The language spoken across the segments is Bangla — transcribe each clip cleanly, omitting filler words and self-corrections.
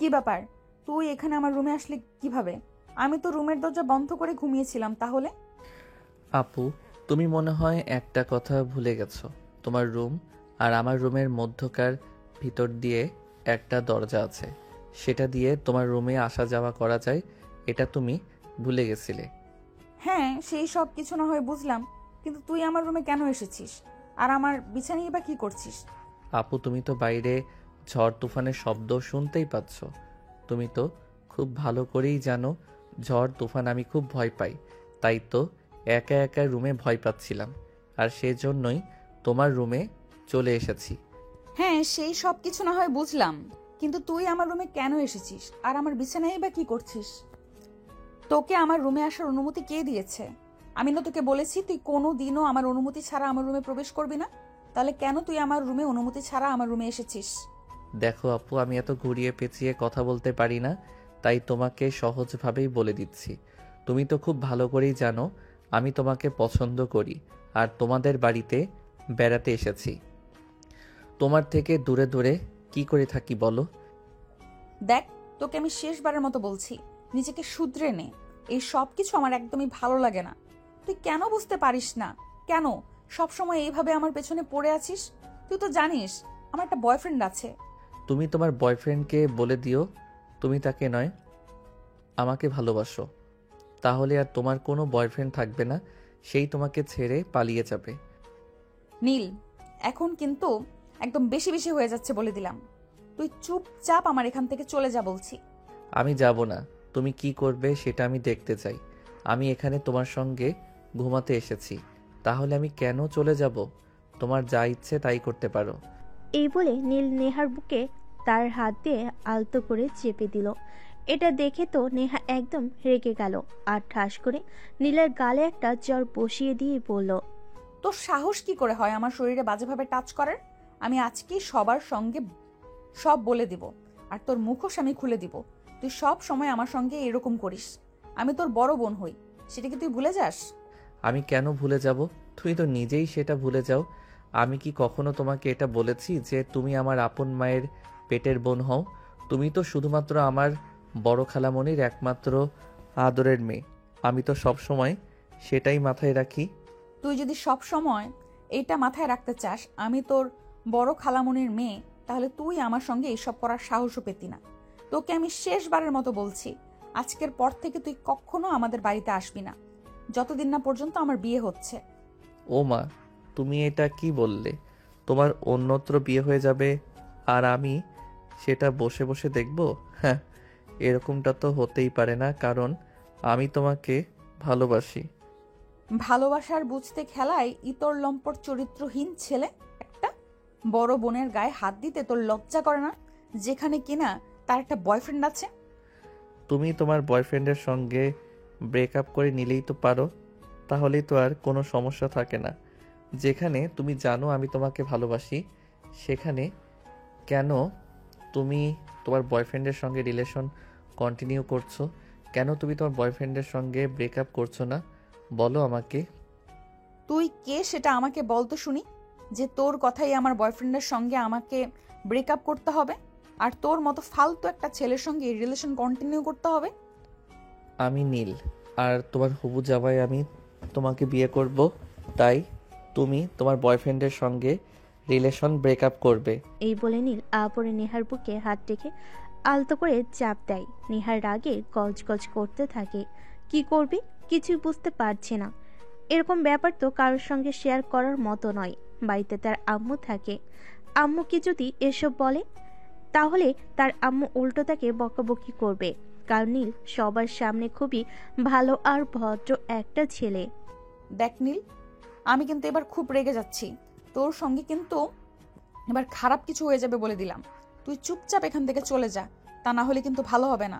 কি ব্যাপার? তুই এখানে আমার রুমে আসলি কিভাবে? আমি তো রুমের দরজা বন্ধ করে ঘুমিয়েছিলাম। তাহলে? আপু, তুমি মনে হয় একটা কথা ভুলে গেছো। তোমার রুম আর আমার রুমের মধ্যকার ভিতর দিয়ে একটা দরজা আছে। সেটা দিয়ে তোমার রুমে আসা যাওয়া করা যায়। এটা তুমি ভুলে গেছিলে। হ্যাঁ, সেই সব কিছু না হয় বুঝলাম, কিন্তু তুই আমার রুমে কেন এসেছিস? আর আমার বিছানায় বা কি করছিস? আপু, তুমি তো বাইরে ঝড় তুফানের শব্দ শুনতেই পাচ্ছ। তুমি তো খুব ভালো করেই জানো ঝড় তুফান আমি খুব ভয় পাই। তাই তো একা একা রুমে ভয় পাচ্ছিলাম, আর সেজন্যই তোমার রুমে চলে এসেছি। হ্যাঁ, সেই সব কিছু না হয় বুঝলাম, কিন্তু তুই আমার রুমে কেন এসেছিস? আর আমার বিছানায় বা কি করছিস? তোকে আমার রুমে আসার অনুমতি কে দিয়েছে? আমি না তোকে বলেছি তুই কোনো দিনও আমার অনুমতি ছাড়া আমার রুমে প্রবেশ করবি না? তাহলে কেন তুই আমার রুমে অনুমতি ছাড়া আমার রুমে এসেছিস? দেখো আপু, আমি এত ঘুরিয়ে পেঁচিয়ে কথা বলতে পারি না, তাই তোমাকে সহজভাবেই বলে দিচ্ছি। তুমি তো খুব ভালো করেই জানো আমি তোমাকে পছন্দ করি, আর তোমাদের বাড়িতে বেড়াতে এসেছি। তোমার থেকে দূরে দূরে কি করে থাকি বলো? দেখ, তোকে আমি শেষবারের মতো বলছি, নিজেকে শুধরে নে। এই সব কিছু আমার একদমই ভালো লাগে না। তুই কেন বুঝতে পারিস না? কেন সবসময় এইভাবে আমার পেছনে পড়ে আছিস? তুই তো জানিস আমার একটা বয়ফ্রেন্ড আছে। তুমি তোমার বয়ফ্রেন্ডকে বলে দিও তুমি তাকে নয়, আমাকে ভালোবাসো। তাহলে আর তোমার কোনো বয়ফ্রেন্ড থাকবে না, সেই তোমাকে ছেড়ে পালিয়ে যাবে। নীল, এখন কিন্তু একদম বেশি বেশি হয়ে যাচ্ছে বলে দিলাম। তুই চুপচাপ আমার এখান থেকে চলে যা বলছি। আমি যাব না। তুমি কি করবে সেটা আমি দেখতে চাই। আমি এখানে তোমার সঙ্গে ঘুমাতে এসেছি, তাহলে আমি কেন চলে যাব? তোমার যা ইচ্ছে তাই করতে পারো। এই বলে নীল নেহার বুকে তার হাত দিয়ে আলতো করে চেপে দিল। এটা দেখে তো নেহা একদম রেগে গেল আর ঠাস করে নীলের গালে একটা জ্বর বসিয়ে দিয়ে বলল, তোর সাহস কি করে হয় আমার শরীরে বাজেভাবে টাচ করার? আমি আজকেই সবার সঙ্গে সব বলে দিব, আর তোর মুখোশ আমি খুলে দিব। তুই সব সময় আমার সঙ্গে এরকম করিস। আমি তোর বড় বোন হই, সেটা কি তুই ভুলে যাস? আমি কেন ভুলে যাব? তুমি তো নিজেই সেটা ভুলে যাও। আমি কি কখনো তোমাকে এটা বলেছি যে তুমি আমার আপন মায়ের পেটের বোন হও? তুমি তো শুধুমাত্র আমার বড় খালামণির একমাত্র আদরের মেয়ে। আমি তো সব সময় সেটাই মাথায় রাখি। তুই যদি সব সময় এইটা মাথায় রাখতে চাস আমি তোর বড় খালামণির মেয়ে, তাহলে তুই আমার সঙ্গে এসব করার সাহসও পেতি না। তোকে আমি শেষবারের মতো বলছি, আজকের পর থেকে তুই কখনো আমাদের বাড়িতে আসবি না, যতদিন না পর্যন্ত আমার বিয়ে হচ্ছে। ও মা, তুমি এটা কি বললে? তোমার অন্যত্র বিয়ে হয়ে যাবে আর আমি সেটা বসে বসে দেখব? হ্যাঁ, এরকমটা তো হতেই পারে না, কারণ আমি তোমাকে ভালোবাসি। ভালোবাসার বুঝতে খেলায় ইতর লম্পট চরিত্রহীন ছেলে একটা। বড় বোনের গায়ে হাত দিতে তোর লজ্জা করে না, যেখানে কিনা তার একটা বয়ফ্রেন্ড আছে? তুমি তোমার বয়ফ্রেন্ডের সঙ্গে ব্রেকআপ করে নিলেই তো পারো, তাহলেই তো আর কোনো সমস্যা থাকে না। যেখানে তুমি জানো আমি তোমাকে ভালোবাসি, সেখানে কেন তুমি তোমার বয়ফ্রেন্ডের সঙ্গে রিলেশন কন্টিনিউ করছো? কেন তুমি তোমার বয়ফ্রেন্ডের সঙ্গে ব্রেকআপ করছো না? বলো আমাকে। তুই কে সেটা আমাকে বল তো শুনি, যে তোর কথাই আমার বয়ফ্রেন্ডের সঙ্গে আমাকে ব্রেকআপ করতে হবে আর তোর মতো ফালতু একটা ছেলের সঙ্গে রিলেশন কন্টিনিউ করতে হবে? আমি নীল, আর তোমার হবু জামাই আমি। তোমাকে বিয়ে করব, তাই তুমি তোমার বয়ফ্রেন্ডের সঙ্গে রিলেশন ব্রেকআপ করবে। এই বলে নীল আপরে নেহার বুকে হাত রেখে আলতো করে চাপ দেয়। নেহার রাগে গজগজ করতে থাকে। কি করবি কিছুই বুঝতে পারছে না। এরকম ব্যাপার তো কারোর সঙ্গে শেয়ার করার মতো নয়। বাড়িতে তার আম্মু থাকে, আম্মুকে যদি এসব বলে তাহলে তার আম্মু উল্টো তাকে বকাবকি করবে। কারণ নীল সবার সামনে খুবই ভালো আর ভদ্র একটা ছেলে। দেখ নীল, আমি কিন্তু এবার খুব রেগে যাচ্ছি। তোর সঙ্গে কিন্তু এবার খারাপ কিছু হয়ে যাবে বলে দিলাম। তুই চুপচাপ এখান থেকে চলে যা, তা না হলে কিন্তু ভালো হবে না।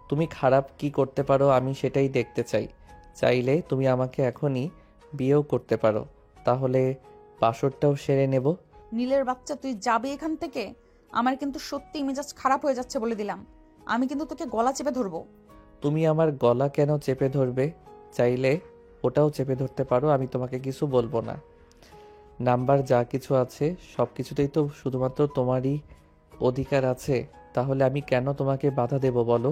তুমি খারাপ কি করতে পারো আমি সেটাই দেখতে চাই। চাইলে তুমি আমাকে এখনই বিয়েও করতে পারো, তাহলে বাসরটাও সেরে নেব। নীলের বাচ্চা, তুই যাবি এখান থেকে? আমার কিন্তু সত্যি মেজাজ খারাপ হয়ে যাচ্ছে বলে দিলাম। আমি কিন্তু তোকে গলা চেপে ধরবো। তুমি আমার গলা কেন চেপে ধরবে? চাইলে ওটাও চেপে ধরতে পারো, আমি তোমাকে কিছু বলবো না। নাম্বার যা কিছু আছে সব কিছুতেই তো শুধুমাত্র তোমারই অধিকার আছে। তাহলে আমি কেন তোমাকে বাধা দেব বলো?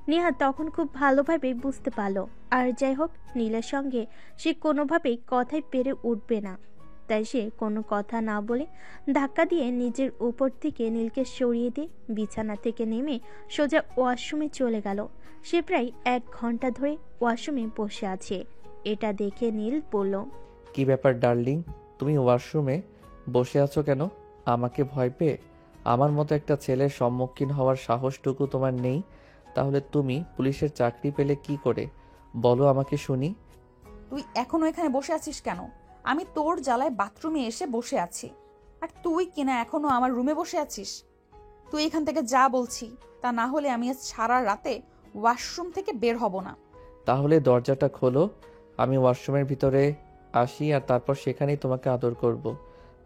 নেহা তখন খুব ভালোভাবে বুঝতে পারল, আর যাই হোক নীলের সঙ্গে সে কোনোভাবেই কথায় পেরে উঠবে না। তাই সে কোনো কথা না বলে ধাক্কা দিয়ে নিজের উপর থেকে নীলকে সরিয়ে দিয়ে বিছানা থেকে নেমে সোজা ওয়াশরুমে চলে গেল। সে প্রায় 1 ঘন্টা ধরে ওয়াশরুমে বসে আছে। এটা দেখে নীল বলল, কি ব্যাপার ডার্লিং, তুমি ওয়াশরুমে বসে আছো কেন? আমাকে ভয় পেয়ে? আমার মতো একটা ছেলের সম্মুখীন হওয়ার সাহসটুকু তোমার নেই? তাহলে তুমি পুলিশের চাকরি পেলে কি করে বলো আমাকে শুনি। তুই এখনো এখানে বসে আছিস কেন? আমি তোর জ্বালায় বাথরুমে এসে বসে আছি, আর তুই কিনা এখনো আমার রুমে বসে আছিস। তুই এখান থেকে যা বলছি, তা না হলে আমি আজ সারা রাতে ওয়াশরুম থেকে বের হব না। তাহলে দরজাটা খোলো, আমি ওয়াশরুমের ভিতরে আসি আর তারপর সেখানেই তোমাকে আদর করব।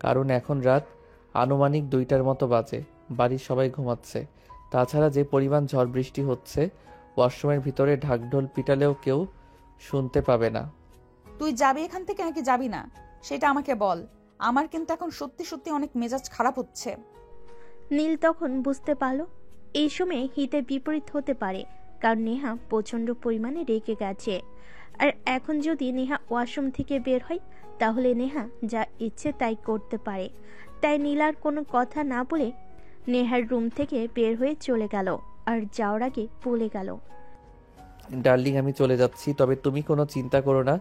কারণ এখন রাত আনুমানিক 2টার মতো বাজে, বাড়ির সবাই ঘুমাচ্ছে। তাছাড়া যে পরিমাণ ঝড় বৃষ্টি হচ্ছে, ওয়াশরুমের ভিতরে ঢাকঢোল পিটালেও কেউ শুনতে পাবে না। তুই যাবি এখান থেকে নাকি যাবি না, সেটা আমাকে বল। আমার কিন্তু এখন সত্যি সত্যি অনেক মেজাজ খারাপ হচ্ছে। নীল তখন বুঝতে পারল এই সময়ে হিতে বিপরীত হতে পারে, কারণ নেহা প্রচণ্ড পরিমাণে রেগে গেছে। আর এখন যদি নেহা ওয়াশরুম থেকে বের হয়, তাহলে নেহা যা ইচ্ছে তাই করতে পারে। তাই নীল আর কোনো কথা না বলে নেহার রুম থেকে বের হয়ে চলে গেল, আর যাওয়ার আগে বলে গেল, ডার্লিং আমি চলে যাচ্ছি, তবে তুমি কোনো চিন্তা করো না,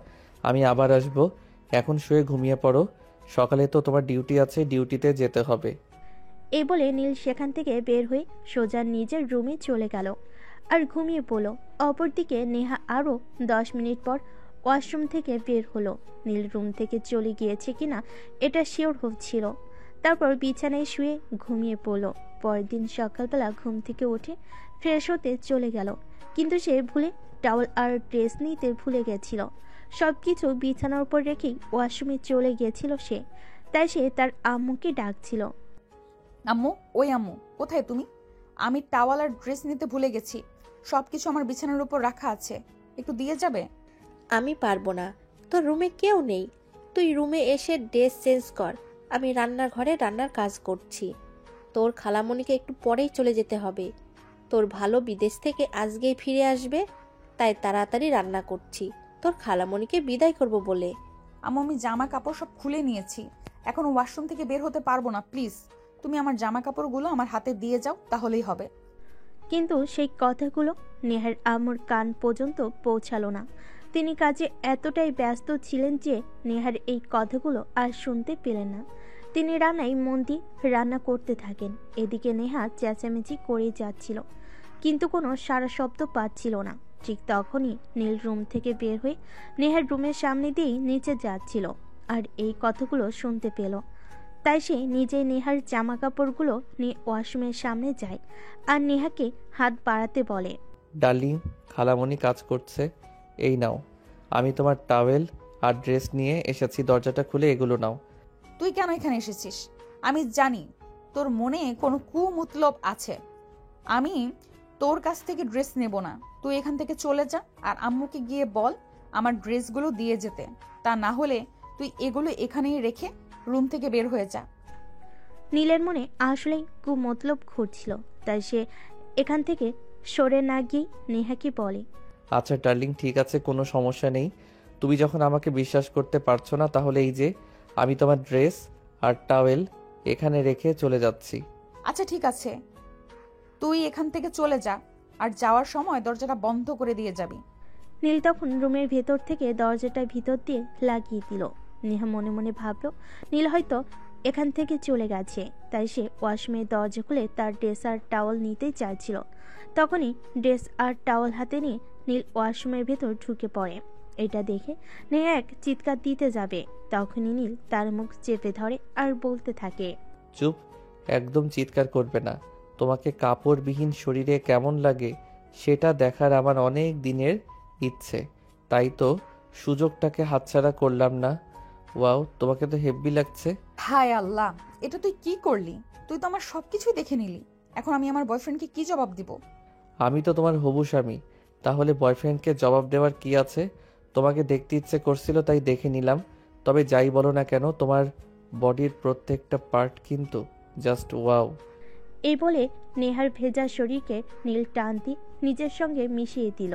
আমি আবার আসব। এখন শুয়ে ঘুমিয়ে পড়ো, সকালে তো তোমার ডিউটি আছে, ডিউটিতে যেতে হবে। এই বলে নীল সেখান থেকে বের হয়ে সোজা নিজের রুমে চলে গেল আর ঘুমিয়ে পড়ল। অপরদিকে নেহা আরও 10 মিনিট পর ওয়াশরুম থেকে বের হলো। নীল রুম থেকে চলে গিয়েছে কিনা এটা শিওর হচ্ছিল। তারপর বিছানায় শুয়ে ঘুমিয়ে পড়ল। পরের দিন সকালবেলা ঘুম থেকে উঠে ফ্রেশ হতে চলে গেল, কিন্তু সে ভুলে টাওয়াল আর ড্রেস নিতে ভুলে গেছিল। সব কিছু বিছানার উপর রেখেই ওয়াশরুমে চলে গিয়েছিল সে। তাই সে তার আম্মুকে ডাকছিল, আম্মু, ওই আম্মু, কোথায় তুমি? আমি টাওয়াল আর ড্রেস নিতে ভুলে গেছি, সবকিছু আমার বিছানার উপর রাখা আছে, একটু দিয়ে যাবে? আমি পারবো না, তোর রুমে কেউ নেই। তুই রুমে এসে ড্রেস চেঞ্জ কর, আমি রান্নার ঘরে রান্নার কাজ করছি। তোর খালামণিকে একটু পরেই চলে যেতে হবে। তোর ভালো বিদেশ থেকে আজকেই ফিরে আসবে, তাই তাড়াতাড়ি রান্না করছি তোর খালামণিকে বিদায় করব বলে। আম্মু, আমি জামা কাপড় সব খুলে নিয়েছি, এখন ওয়াশরুম থেকে বের হতে পারবো না। প্লিজ তুমি আমার জামা কাপড়গুলো আমার হাতে দিয়ে যাও, তাহলেই হবে। কিন্তু সেই কথাগুলো নেহার আম্মুর কান পর্যন্ত পৌঁছালো না। তিনি কাজে এতটাই ব্যস্ত ছিলেন যে নেহার এই কথাগুলো আর শুনতে পেলেন না। তিনি রান্নায় মন দিয়ে রান্না করতে থাকেন। এদিকে নেহা চেঁচামেচি করেই যাচ্ছিল, কিন্তু কোনো সারা শব্দ পাচ্ছিল না। ঠিক তখনই নীল রুম থেকে বের হয়ে নেহার রুমের সামনে দিয়েই নিচে যাচ্ছিল, আর এই কথাগুলো শুনতে পেল। তাই সে নিজেই নেহার জামা কাপড়গুলো নিয়ে ওয়াশরুমের সামনে যায় আর নেহাকে হাত বাড়াতে বলে, ডার্লিং, খালামণি কাজ করছে, এই নাও, আমি তোমার টাওয়েল আর ড্রেস নিয়ে এসেছি, দরজাটা খুলে এগুলো নাও। তুই কেন এখানে এসেছিস? আমি জানি তোর মনে কোনো কুমতলব আছে। আমি তোর কাছ থেকে ড্রেস নেব না। তুই এখান থেকে চলে যা, আর আম্মুকে গিয়ে বল আমার ড্রেসগুলো দিয়ে যেতে। তা না হলে তুই এগুলো এখানেই রেখে রুম থেকে বের হয়ে যা। নীলের মনে আসলেই কুমতলব ঘুরছিল, তাই সে এখান থেকে সরে না গিয়ে নেহাকে বলে, আচ্ছা ডার্লিং, ঠিক আছে, কোনো সমস্যা নেই। তুমি যখন আমাকে বিশ্বাস করতে পারছো না, তাহলে এই যে আমি তোমার ড্রেস আর টাওয়েল এখানে রেখে চলে যাচ্ছি। আচ্ছা ঠিক আছে, তুই এখান থেকে চলে যা, আর যাওয়ার সময় দরজাটা বন্ধ করে দিয়ে যাবি। নীল তখন রুমের ভেতর থেকে দরজাটা ভিতর দিয়ে লাগিয়ে দিল। নেহা মনে মনে ভাবল নীল হয়তো এখান থেকে চলে গেছে, তাই সে ওয়াশরুমের দরজা খুলে তার ড্রেস আর টাওয়াল নিতেই চাইছিল। তখনই ড্রেস আর টাওয়াল হাতে নিয়ে নীল ওয়াশরুমের ভেতর ঢুকে পড়ে। এটা দেখে নেহা এক চিৎকার দিতে যাবে, তখনই নীল তার মুখ চেপে ধরে আর বলতে থাকে, চুপ, একদম চিৎকার করবে না। তোমাকে কাপড়বিহীন শরীরে কেমন লাগে সেটা দেখার আমার অনেক দিনের ইচ্ছে, তাই তো সুযোগটাকে হাতছাড়া করলাম না। ওয়াও, তোমাকে তো হেব্বি লাগছে। হায় আল্লাহ, এটা তুই কি করলি? তুই তো আমার সবকিছুই দেখে নিলি, এখন আমি আমার বয়ফ্রেন্ডকে কি জবাব দিব? আমি তো তোমার হবু স্বামী, তাহলে বয়ফ্রেন্ডকে জবাব দেওয়ার কি আছে? তোমাকে দেখতে ইচ্ছে করছিল তাই দেখে নিলাম। তবে যাই বলো না কেন, তোমার বডির প্রত্যেকটা পার্ট কিন্তু জাস্ট ওয়াও। এই বলে নেহার ভেজা শরীরকে নীল টান দিয়ে নিজের সঙ্গে মিশিয়ে দিল,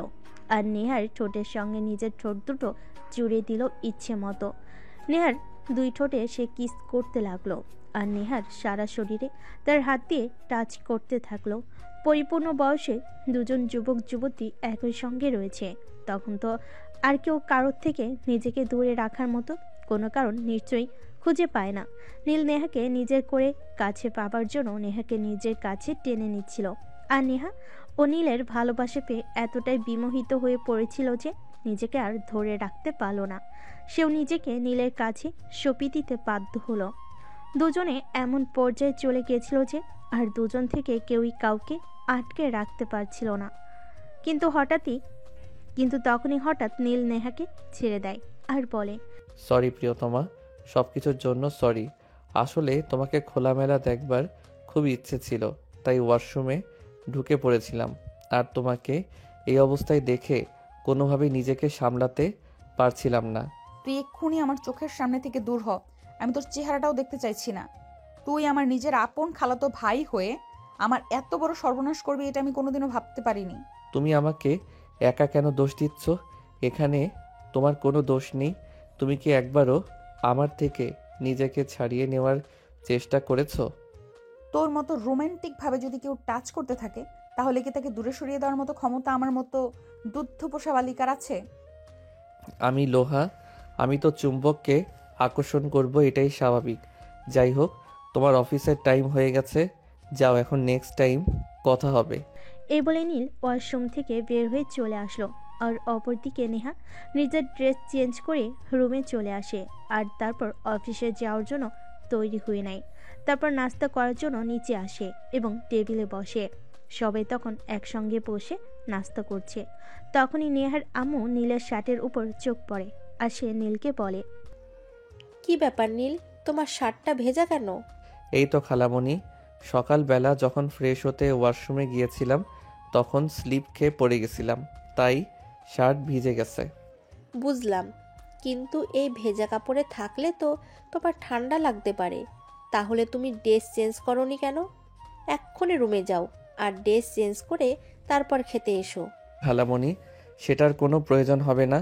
আর নেহার ঠোঁটের সঙ্গে নিজের ঠোঁট দুটো জুড়ে দিল ইচ্ছে মতো। নেহার দুই ঠোঁটে সে কিস করতে লাগলো, আর নেহার সারা শরীরে তার হাত দিয়ে টাচ করতে থাকলো। পরিপূর্ণ বয়সে দুজন যুবক যুবতী একই সঙ্গে রয়েছে, তখন তো আর কেউ কারোর থেকে নিজেকে দূরে রাখার মতো কোনো কারণ নিশ্চয়ই খুঁজে পায় না। নীল নেহাকে নিজের করে কাছে পাবার জন্য নেহাকে নিজের কাছে টেনে নিচ্ছিল, আর নেহা ও নীলের ভালোবাসা পেয়ে এতটাই বিমোহিত হয়ে পড়েছিল যে নিজেকে আর ধরে রাখতে পারল না। সেও নিজেকে নীলের কাছে সঁপে দিতে বাধ্য হলো। দুজনে এমন পর্যায়ে চলে গেছিল যে আর দুজন থেকে কেউই কাউকে আটকে রাখতে পারছিল না। কিন্তু তখনই হঠাৎ নীল নেহাকে ছেড়ে দেয় আর বলে, সরি প্রিয়তমা, সব কিছুর জন্য সরি। আসলে তোমাকে খোলামেলা দেখবার খুব ইচ্ছে ছিল, তাই ওয়াশরুমে ঢুকে পড়েছিলাম। আর তোমাকে এই অবস্থায় দেখে কোনোভাবেই নিজেকে সামলাতে পারছিলাম না। তুই এক্ষুনি আমার চোখের সামনে থেকে দূর হ। আমি তোর চেহারাটাও দেখতে চাইছি না। তুই আমার নিজের আপন খালাতো ভাই হয়ে আমার এত বড় সর্বনাশ করবি, এটা আমি কোনোদিনও ভাবতে পারিনি। তুমি আমাকে একা কেন দোষ দিচ্ছ? এখানে তোমার কোনো দোষ নেই। তুমি কি একবারও আমার থেকে নিজেকে ছাড়িয়ে নেওয়ার চেষ্টা করেছো? তোর মতো রোমান্টিকভাবে যদি কেউ টাচ করতে থাকে, তাহলে কি তাকে দূরে সরিয়ে দেওয়ার মতো ক্ষমতা আমার মতো দুগ্ধ পোষা বালিকার আছে? আমি লোহা, আমি তো চুম্বককে আকর্ষণ করব, এটাই স্বাভাবিক। যাই হোক, তোমার অফিসের টাইম হয়ে গেছে, যাও এখন, নেক্সট টাইম কথা হবে। এই বলে নীল ওয়াশরুম থেকে বের হয়ে চলে আসলো, আর অপরদিকে নেহা নিজের ড্রেস চেঞ্জ করে রুমে চলে আসে, আর তারপর অফিসে যাওয়ার জন্য তৈরি হয়ে নেয়। তারপর নাস্তা করার জন্য নিচে আসে এবং টেবিলে বসে। সবাই তখন একসঙ্গে বসে নাস্তা করছে। তখনই নেহার আম্মু নীলের শার্টের উপর চোখ পড়ে, আর সে নীলকে বলে, কি ব্যাপার নীল, তোমার শার্টটা ভেজা কেন? এই তো খালামণি, সকালবেলা যখন ফ্রেশ হতে ওয়াশরুমে গিয়েছিলাম তখন স্লিপ খেয়ে পড়ে গেছিলাম, তাই শার্ট ভিজে গেছে। বুঝলাম, কিন্তু এই ভেজা কাপড়ে থাকলে তো তোমার ঠান্ডা লাগতে পারে। তাহলে তুমি ড্রেস চেঞ্জ করোনি কেন? এক্ষুনি রুমে যাও আর ড্রেস চেঞ্জ করে তারপর খেতে এসো। খালামণি, সেটার কোনো প্রয়োজন হবে না।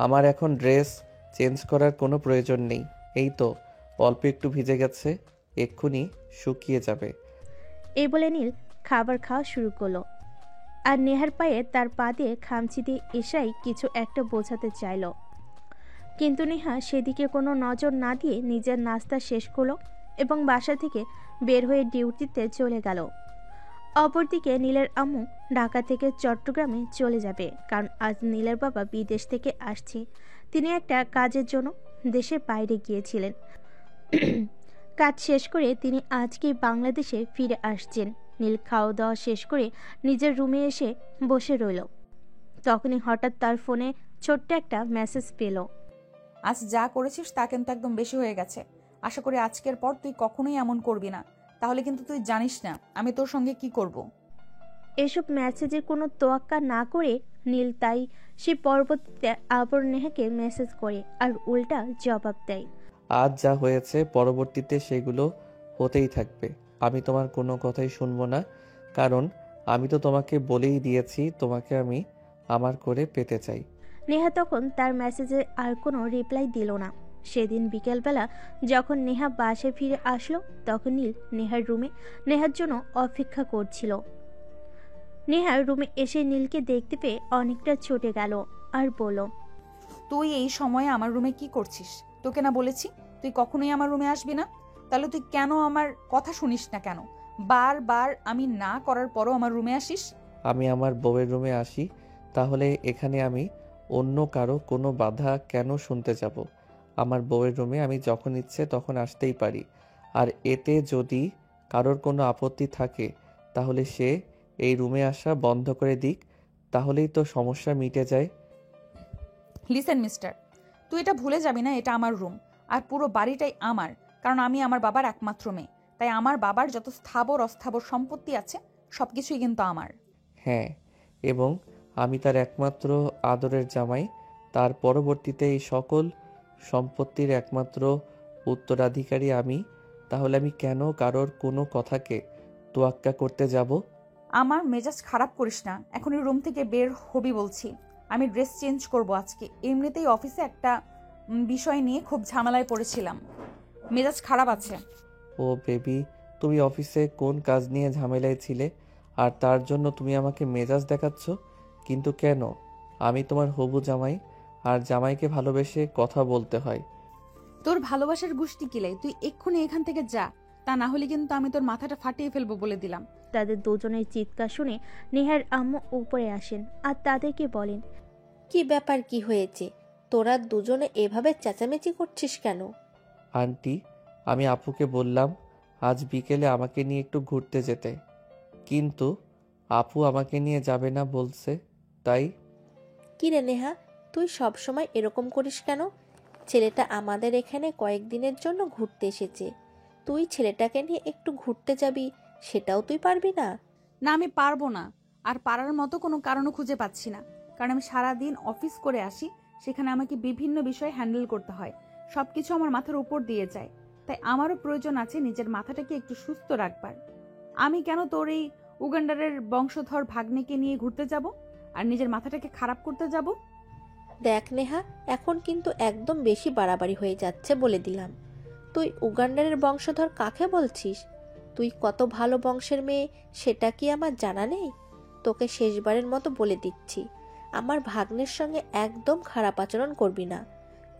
আমার এখন ড্রেস চেঞ্জ করার কোনো প্রয়োজন নেই। এই তো অল্প একটু ভিজে গেছে, এক্ষুনি শুকিয়ে যাবে। এই বলে নীল খাবার খাওয়া শুরু করলো, আর নেহার পায়ে তার পা দিয়ে খামচি দিয়ে এসাই কিছু একটা বোঝাতে চাইল, কিন্তু নেহা সেদিকে কোনো নজর না দিয়ে নিজের নাস্তা শেষ করলো এবং বাসা থেকে বের হয়ে ডিউটিতে চলে গেল। অপরদিকে নীলের আম্মু ঢাকা থেকে চট্টগ্রামে চলে যাবে, কারণ আজ নীলের বাবা বিদেশ থেকে আসছে। তিনি একটা কাজের জন্য দেশের বাইরে গিয়েছিলেন। কাজ শেষ করে তিনি আজকেই বাংলাদেশে ফিরে আসছেন। নীল খাওয়া দাওয়া শেষ করে নিজের রুমে এসে বসে রইল। তখনই হঠাৎ তার ফোনে ছোট্ট একটা মেসেজ পেল। আজ যা করেছিস তা কিন্তু একদম বেশি হয়ে গেছে। আশা করি আজকের পর তুই কখনোই এমন করবি না, তাহলে কিন্তু তুই জানিস না আমি তোর সঙ্গে কি করব। এসব মেসেজের কোনো তোয়াক্কা না করে নীল তাই সে পরবর্তীতে আবার নেহাকে মেসেজ করে আর উল্টা জবাব দেয়। আজ যা হয়েছে পরবর্তীতে সেগুলো হতেই থাকবে। আমি তোমার কোনো কথাই শুনবো না, কারণ আমি তো তোমাকে বলেই দিয়েছি তোমাকে আমি আমার করে পেতে চাই। নেহা তখন তার মেসেজে আর কোনো রিপ্লাই দিল না। সেদিন বিকেলবেলা যখন নেহা বাসায় ফিরে আসলো, তখন নীল নেহার রুমে নেহার জন্য অপেক্ষা করছিল। নেহার রুমে এসে নীলকে দেখতে পেয়ে অনেকটা চটে গেল আর বলল, তুই এই সময়ে আমার রুমে কি করছিস? তোকে না বলেছি তুই কখনোই আমার রুমে আসবি না? তাহলে তুই কেন আমার কথা শুনিস না কেন? বারবার আমি না করার পরও আমার রুমে আসিস। আমি আমার বউয়ের রুমে আসি, তাহলে এখানে আমি অন্য কারো কোনো বাধা কেন শুনতে যাব? আমার বউয়ের রুমে আমি যখন ইচ্ছে তখন আসতেই পারি। আর এতে যদি কারোর কোনো আপত্তি থাকে তাহলে সে এই রুমে আসা বন্ধ করে দিক, তাহলেই তো সমস্যা মিটে যায়। লিসেন মিস্টার, তুই এটা ভুলে যাবি না, এটা আমার রুম আর পুরো বাড়িটাই আমার, কারণ আমি আমার বাবার একমাত্র মেয়ে। তাই আমার বাবার যত স্থাবর অস্থাবর সম্পত্তি আছে সবকিছুই কিন্তু আমার। হ্যাঁ, এবং আমি তার একমাত্র আদরের জামাই। তার পরবর্তীতে এই সকল সম্পত্তির একমাত্র উত্তরাধিকারী আমি। তাহলে আমি কেন কারোর কোনো কথাকে তোয়াক্কা করতে যাব। আমার মেজাজ খারাপ করিস না, এখনই রুম থেকে বের হবি বলছি। আমি ড্রেস চেঞ্জ করব আজকে। এমনিতেই অফিসে একটা বিষয় নিয়ে খুব ঝামেলায় পড়েছিলাম, মেজাজ খারাপ আছে। ও বেবি, তুমি অফিসে কোন কাজ নিয়ে ঝামেলায় ছিলে আর তার জন্য তুমি আমাকে মেজাজ দেখাচ্ছ? কিন্তু কেন? আমি তোমার হবু জামাই, আর জামাইকে ভালোবেসে কথা বলতে হয়। তোর ভালোবাসার গুষ্টি কিলাই, তুই এক্ষুনি এখান থেকে যা, তা না হলে কিন্তু আমি তোর মাথাটা ফাটিয়ে ফেলবো বলে দিলাম। তাদের দুজনের চিৎকার শুনে নেহার আম্মু উপরে আসেন আর তাদেরকে বলেন, কি ব্যাপার, কি হয়েছে? তোরা দুজনে এভাবে চেঁচামেচি করছিস কেন? আন্টি, আমি আপুকে বললাম আজ বিকেলে আমাকে নিয়ে একটু ঘুরতে যেতে, কিন্তু আপু আমাকে নিয়ে যাবে না বলছে, তাই। কি রে নেহা, তুই সব সময় এরকম করিস কেন? ছেলেটা আমাদের এখানে কয়েকদিনের জন্য ঘুরতে এসেছে, তুই ছেলেটাকে নিয়ে একটু ঘুরতে যাবি, সেটাও তুই পারবি না? না, আমি পারবো না, আর পারার মতো কোনো কারণও খুঁজে পাচ্ছি না। কারণ আমি সারাদিন অফিস করে আসি, সেখানে আমাকে বিভিন্ন বিষয় হ্যান্ডেল করতে হয়, সবকিছু আমার মাথার উপর দিয়ে যায়। তাই আমারও প্রয়োজন আছে নিজের মাথাটাকে একটু সুস্থ রাখবার। আমি কেন তোর এই উগান্ডারের বংশধর ভাগ্নেকে নিয়ে ঘুরতে যাব আর নিজের মাথাটাকে খারাপ করতে যাব? দেখ নেহা, এখন কিন্তু একদম বেশি বাড়াবাড়ি হয়ে যাচ্ছে বলে দিলাম। তুই উগান্ডারের বংশধর কাকে বলছিস? তুই কত ভালো বংশের মেয়ে সেটা কি আমার জানা নেই? তোকে শেষবারের মতো বলে দিচ্ছি, আমার ভাগ্নের সঙ্গে একদম খারাপ আচরণ করবি না,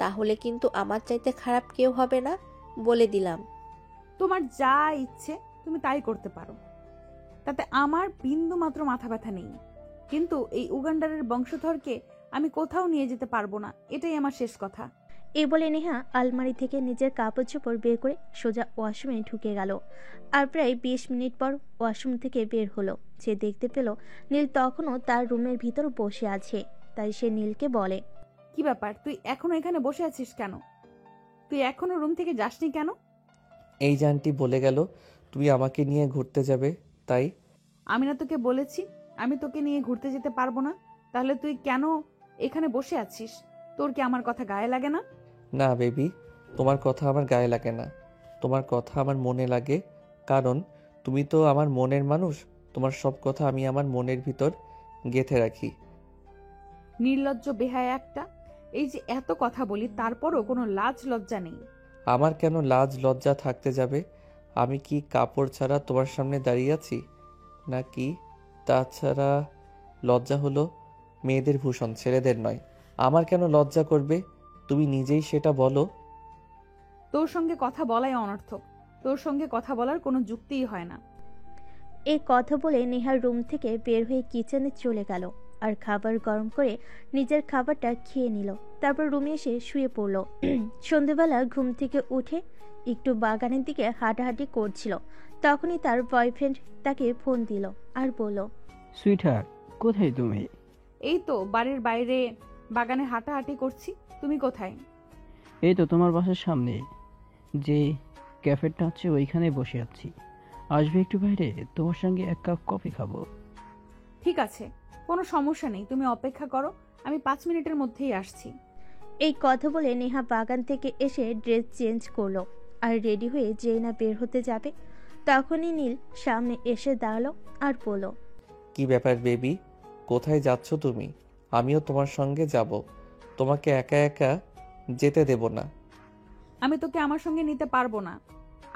তাহলে কিন্তু আমার চাইতে খারাপ কেউ হবে না, বলে দিলাম। তোমার যা ইচ্ছে তুমি তাই করতে পারো, তাতে আমার বিন্দু মাত্র মাথা ব্যথা নেই। কিন্তু এই উগান্ডারের বংশধরকে আমি কোথাও নিয়ে যেতে পারবো না, এটাই আমার শেষ কথা। এই বলে নেহা আলমারি থেকে নিজের কাপড় চোপড় বের করে সোজা ওয়াশরুমে ঢুকে গেল। আর প্রায় 20 মিনিট পর ওয়াশরুম থেকে বের হলো। সে দেখতে পেল নীল তখনও তার রুমের ভিতর বসে আছে। তাই সে নীলকে বলে, কি ব্যাপার, তুই এখনো এখানে বসে আছিস কেন? তুই এখনো রুম থেকে যাসনি কেন? এই যে আন্টি বলে গেল তুমি আমাকে নিয়ে ঘুরতে যাবে, তাই। আমি না তোকে বলেছি আমি তোকে নিয়ে ঘুরতে যেতে পারবো না? তাহলে তুই কেন এখানে বসে আছিস? তোর কি আমার কথা গায়ে লাগে না? না বেবি, তোমার কথা আমার গায়ে লাগে না, তোমার কথা আমার মনে লাগে, কারণ তুমি তো আমার মনের মানুষ। তোমার সব কথা আমি আমার মনের ভিতর গেঁথে রাখি। নির্লজ্জ বেহায়া একটা। এই যে এত কথা বলি তারপরও কোনো লাজ লজ্জা নেই। আমার কেন লাজ লজ্জা থাকতে যাবে? আমি কি কাপড় ছাড়া তোমার সামনে দাঁড়িয়ে আছি নাকি? তাছাড়া লজ্জা হলো মেয়েদের ভূষণ, ছেলেদের নয়। আমার কেন লজ্জা করবে? তুমি নিজেই সেটা বলো। তোর সঙ্গে কথা বলাই অনর্থক, তোর সঙ্গে কথা বলার কোনো যুক্তিই হয় না। এই কথা বলে নেহার রুম থেকে বের হয়ে কিচেনে চলে গেল আর খাবার গরম করে নিজের খাবারটা খেয়ে নিল। তারপর রুমে এসে শুয়ে পড়ল। সন্ধেবেলা ঘুম থেকে উঠে একটু বাগানের দিকে হাঁটাহাঁটি করছিল। তখনই তার বয়ফ্রেন্ড তাকে ফোন দিল আর বলল, সুইটহার্ট, কোথায় তুমি? এই তো বাড়ির বাইরে বাগানে হাঁটাহাঁটি করছি। তুমি কোথায়? এই তো তোমার বাসার সামনে যে ক্যাফেটা আছে ওইখানে বসে আছি। আসবে একটু বাইরে, তোমার সঙ্গে 1 কাপ কফি খাবো। ঠিক আছে, কোনো সমস্যা নেই, তুমি অপেক্ষা করো, আমি 5 মিনিটের মধ্যেই আসছি। এই কথা বলে নেহা বাগান থেকে এসে ড্রেস চেঞ্জ করলো আর রেডি হয়ে যেই না বের হতে যাবে তখনই নীল সামনে এসে দাঁড়ালো আর বলল, কি ব্যাপার বেবি, কোথায় যাচ্ছ তুমি? আমিও তোমার সঙ্গে যাব, তোমাকে একা একা যেতে দেব না। আমি তোকে আমার সঙ্গে নিতে পারবো না,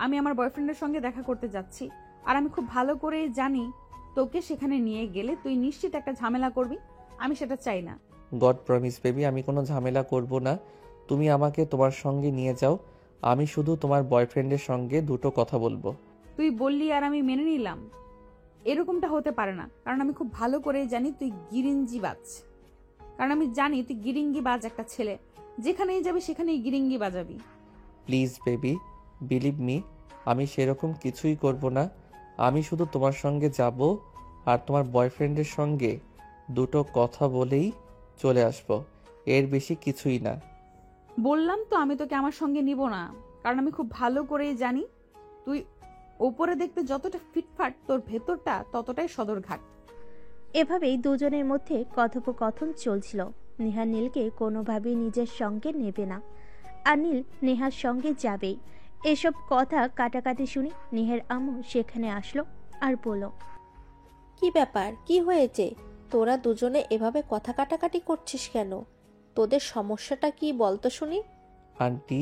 আমি আমার বয়ফ্রেন্ডের সঙ্গে দেখা করতে যাচ্ছি। আর আমি খুব ভালো করেই জানি তোকে সেখানে নিয়ে গেলে তুই নিশ্চিত একটা ঝামেলা করবি, আমি সেটা চাই না। গড প্রমিস বেবি, আমি কোনো ঝামেলা করব না। তুমি আমাকে তোমার সঙ্গে নিয়ে যাও, আমি শুধু তোমার বয়ফ্রেন্ডের সঙ্গে 2টো কথা বলবো। তুই বললি আর আমি মেনে নিলাম? এরকমটা হতে পারে না, কারণ আমি খুব ভালো করেই জানি তুই গিরিঞ্জিবাজ। কারণ আমি জানি তুই গিরিঙ্গিবাজ একটা ছেলে, যেখানেই যাবি সেখানেই গিরিঙ্গি বাজাবি। প্লিজ বেবি, বিলিভ মি, আমি সেরকম কিছুই করব না। আমি শুধু তোমার সঙ্গে যাব আর তোমার বয়ফ্রেন্ডের সঙ্গে 2টো কথা বলেই চলে আসব, এর বেশি কিছুই না। বললাম তো আমি তোকে আমার সঙ্গে নিব না, কারণ আমি খুব ভালো করেই জানি তুই ওপরে দেখতে যতটা ফিটফাট, তোর ভেতরটা ততটাই সদরঘাট। এভাবেই দুজনের মধ্যে কথোপকথন চলছিল। নেহা নীলকে কোনোভাবেই নিজের সঙ্গে নেবে না আর নীল নেহার সঙ্গে যাবেই। এসব কথা কাটাকাটি শুনে নেহার আম্মু সেখানে আসলো আর বলল, কি ব্যাপার, কি হয়েছে? তোরা দুজনে এভাবে কথা কাটাকাটি করছিস কেন? তোদের সমস্যাটা কি বলতো শুনি। আন্টি,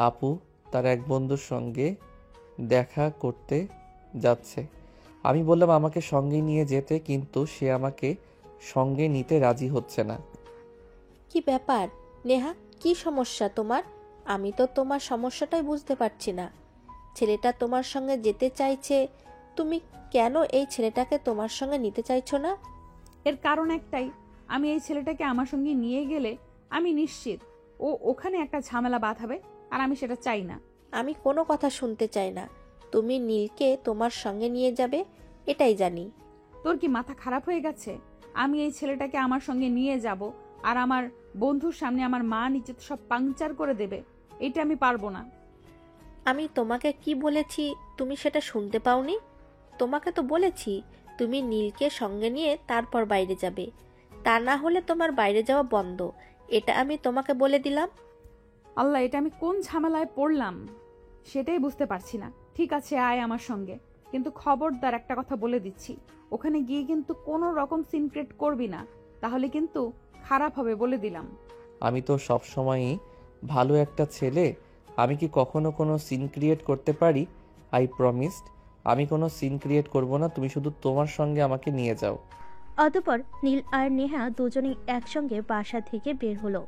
আপু তার এক বন্ধুর সঙ্গে দেখা করতে যাচ্ছে। আমি বললাম আমাকে সঙ্গে নিয়ে যেতে, কিন্তু সে আমাকে সঙ্গে নিতে রাজি হচ্ছে না। কি ব্যাপার নেহা, কি সমস্যা তোমার? আমি তো তোমার সমস্যাটাই বুঝতে পারছি না। ছেলেটা তোমার সঙ্গে যেতে চাইছে, তুমি কেন এই ছেলেটাকে তোমার সঙ্গে নিতে চাইছো না? এর কারণ একটাই, আমি এই ছেলেটাকে আমার সঙ্গে নিয়ে গেলে আমি নিশ্চিত ও ওখানে একটা ঝামেলা বাঁধাবে, আর আমি সেটা চাই না। আমি কোনো কথা শুনতে চাই না। তুমি নীলকে তোমার সঙ্গে নিয়ে যাবে, এটাই জানি। তোর কি মাথা খারাপ হয়ে গেছে? আমি এই ছেলেটাকে আমার সঙ্গে নিয়ে যাব, আর আমার বন্ধুর সামনে আমার মা নিচে সব পাংচার করে দেবে? এটা আমি পারবো না। আমি তোমাকে কি বলেছি তুমি সেটা শুনতে পাওনি? তোমাকে তো বলেছি তুমি নীলকে সঙ্গে নিয়ে তারপর বাইরে যাবে, তা না হলে তোমার বাইরে যাওয়া বন্ধ। এটা আমি তোমাকে বলে দিলাম। আল্লাহ, এটা আমি কোন ঝামেলায় পড়লাম সেটাই বুঝতে পারছি না। ঠিক আছে, আয় আমার সঙ্গে, কিন্তু খবরদার একটা কথা বলে দিচ্ছি, ওখানে গিয়ে কিন্তু কোনো রকম সিনক্রেট করবি না, তাহলে কিন্তু খারাপ হবে, বলে দিলাম। আমি তো সবসময়ই ভালো একটা ছেলে, আমি কি কখনো কোনো সিন ক্রিয়েট করতে পারি? আই প্রমিসড আমি কোনো সিন ক্রিয়েট করব না, তুমি শুধু তোমার সঙ্গে আমাকে নিয়ে যাও। অতঃপর নীল আর নেহা দুজনেই একসঙ্গে বাসা থেকে বের হলো।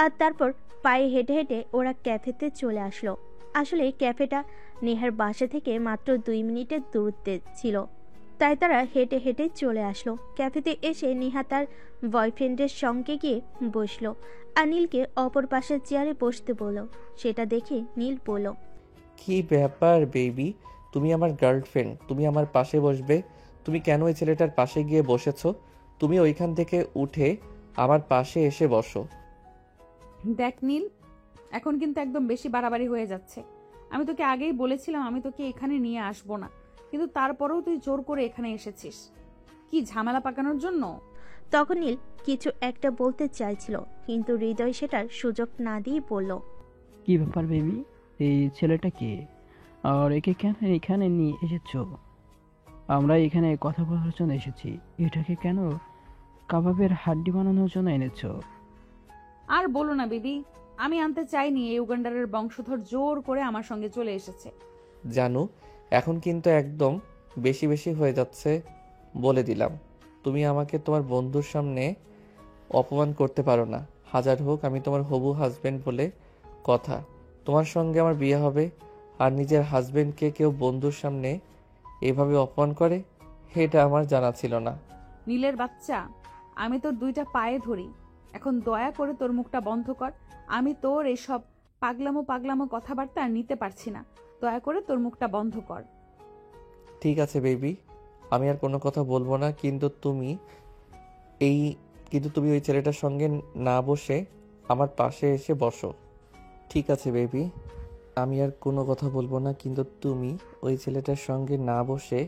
আর তারপর পায়ে হেঁটে হেঁটে ওরা ক্যাফেতে চলে আসলো। আসলে ক্যাফেটা নেহার বাসা থেকে মাত্র 2 মিনিটের দূরত্বে ছিল, তাই তারা হেঁটে হেঁটে চলে আসলো। ক্যাফেতে এসে নেহা তার বয়ফ্রেন্ডের সঙ্গে গিয়ে বসলো আর নীলকে অপর পাশের চেয়ারে বসতে বলল। সেটা দেখে নীল বলল, কি ব্যাপার বেবি, তুমি আমার গার্লফ্রেন্ড, তুমি আমার পাশে বসবে, তুমি কেন ওই ছেলেটার পাশে গিয়ে বসেছো? তুমি ওইখান থেকে উঠে আমার পাশে এসে বসো। দেখ নীল, এখন কিন্তু একদম বেশি বাড়াবাড়ি হয়ে যাচ্ছে। আমি তোকে আগেই বলেছিলাম আমি তোকে এখানে নিয়ে আসবো না, কিন্তু তারপরেও তুই জোর করে এখানে এসেছিস। কি ঝামেলা পাকানোর জন্য? তখন নীল কিছু একটা বলতে চাইছিল, কিন্তু হৃদয় সেটার সুযোগ না দিয়ে বলল, কি ব্যাপার বেবি, এই ছেলেটা কে? আর একে কেন এখানে নিয়ে এসেছো? আমরা এখানে কথা বলার জন্য এসেছি, এটাকে কেন কাবাবের হাড্ডি বানানোর জন্য এনেছো? আর বলো না বিবি, আমি আনতে চাইনি, এই উগান্ডারের বংশধর জোর করে আমার সঙ্গে চলে এসেছে। জানু, এখন কিন্তু একদম বেশি বেশি হয়ে যাচ্ছে, বলে দিলাম। তুমি আমাকে তোমার বন্ধুর সামনে অপমান করতে পারো না। হাজার হোক আমি তোমার হবু হাজবেন্ড বলে কথা, তোমার সঙ্গে আমার বিয়ে হবে, আর নিজের হাজবেন্ডকে কেউ বন্ধুর সামনে এভাবে অপমান করে, এটা আমার জানা ছিল না। নীলের বাচ্চা, আমি তোর 2টা পায়ে ধরি, এখন দয়া করে তোর মুখটা বন্ধ কর। আমি তোর এইসব পাগলামো পাগলামো কথাবার্তা আর নিতে পারছি না, দয়া করে তোর মুখটা বন্ধ কর। ঠিক আছে বেবি, আমি আর কোনো কথা বলবো না, কিন্তু তুমি ওই ছেলেটার সঙ্গে না বসে আমার পাশে এসে বসো। ঠিক আছে বেবি, আমি আর কোনো কথা বলবো না, কিন্তু তুমি ওই ছেলেটার সঙ্গে না বসে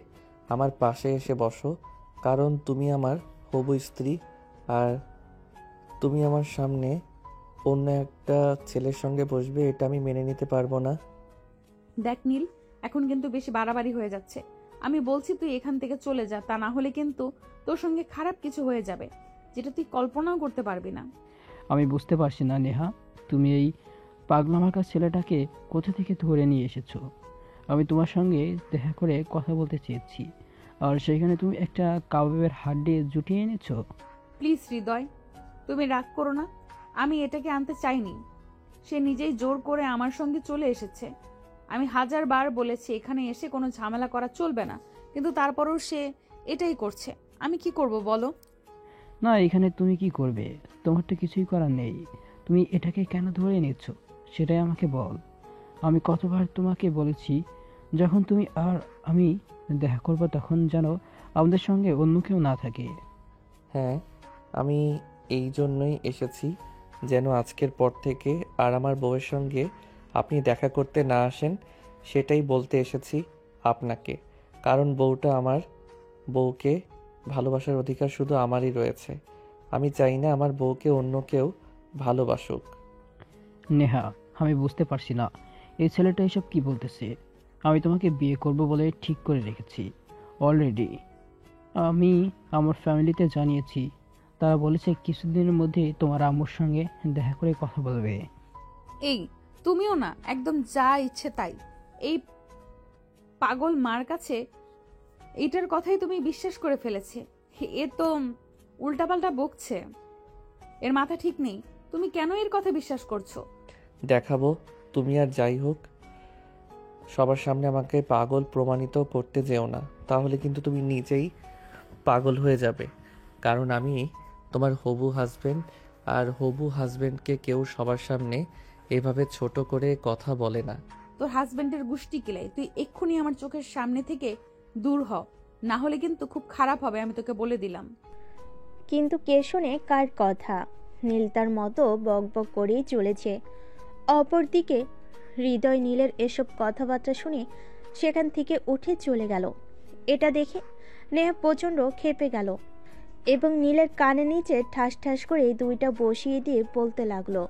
আমার পাশে এসে বসো, কারণ তুমি আমার হবু স্ত্রী, আর তুমি আমার সামনে অন্য একটা ছেলের সঙ্গে বসবে, এটা আমি মেনে নিতে পারবো না। দেখ নীল, এখন কিন্তু বেশি বাড়াবাড়ি হয়ে যাচ্ছে। আমি বলছি তুই এখান থেকে চলে যা, তা না হলে কিন্তু তোর সঙ্গে খারাপ কিছু হয়ে যাবে, যেটা তুই কল্পনাও করতে পারবি না। আমি বুঝতে পারছি না নেহা, তুমি এই পাগলামার্কা ছেলেটাকে কোথা থেকে ধরে নিয়ে এসেছো? আমি তোমার সঙ্গে দেখা করে কথা বলতে চেয়েছি, আর সেখানে তুমি একটা কাবাবের হাড্ডি জুটিয়ে এনেছো। প্লিজ হৃদয়, তুমি রাগ করো না, আমি এটাকে আনতে চাইনি। সে নিজেই জোর করে আমার সঙ্গে চলে এসেছে। আমি 1000 বার বলেছি এখানে এসে কোনো ঝামেলা করা চলবে না, কিন্তু তারপরেও সে এটাই করছে। আমি কি করব বলো? না, এখানে তুমি কি করবে? তোমার তো কিছুই করার নেই। তুমি এটাকে কেন ধরে নিচ্ছ সেটাই আমাকে বল। আমি কতবার তোমাকে বলেছি, যখন তুমি আর আমি দেখা করবো তখন যেন আমাদের সঙ্গে অন্য কেউ না থাকে। হ্যাঁ, আমি এই জন্যই এসেছি, যেন আজকের পর থেকে আর আমার বউয়ের সঙ্গে আপনি দেখা করতে না আসেন, সেটাই বলতে এসেছি আপনাকে। কারণ বউকে ভালোবাসার অধিকার শুধু আমারই রয়েছে। আমি চাই না আমার বউকে অন্য কেউ ভালোবাসুক। নেহা, আমি বুঝতে পারছি না এই ছেলেটা এসব কি বলতেছে। আমি তোমাকে বিয়ে করব বলে ঠিক করে রেখেছি অলরেডি। আমি আমার ফ্যামিলিতে জানিয়েছি, তারা বলেছে কিছুদিনের মধ্যে তোমার আম্মুর সঙ্গে দেখা করে কথা বলবে। এই তুমিও না একদম যা ইচ্ছে তাই। এই পাগল মার কাছে এইটার কথাই তুমি বিশ্বাস করে ফেলেছে। এ তো উল্টাপাল্টা বকছে, এর মাথা ঠিক নেই। তুমি কেন এর কথা বিশ্বাস করছো? দেখাবো। তুমি আর যাই হোক সবার সামনে আমাকে পাগল প্রমাণিত করতে যেও না, তাহলে কিন্তু তুমি নিজেই পাগল হয়ে যাবে। কারণ আমি তোমার হবু হাজবেন্ড, আর হবু হাজবেন্ডকে কেউ সবার সামনে এভাবে ছোট করে কথা বলে না। তোর হাজবেন্ডের গুষ্টি কিলাই, তুই এক্ষুনি আমার চোখের সামনে থেকে দূর হ, না হলে কিন্তু খুব খারাপ হবে, আমি তোকে বলে দিলাম। কিন্তু কে শোনে কার কথা? নীল তার মতো বকবক করেই চলেছে। অপরদিকে হৃদয় নীলের এসব কথাবার্তা শুনে সেখান থেকে উঠে চলে গেল। এটা দেখে নেহা প্রচণ্ড ক্ষেপে গেল এবং নীলের কানে নিচে ঠাস ঠাস করে দুইটা বসিয়ে দিয়ে বলতে লাগলো,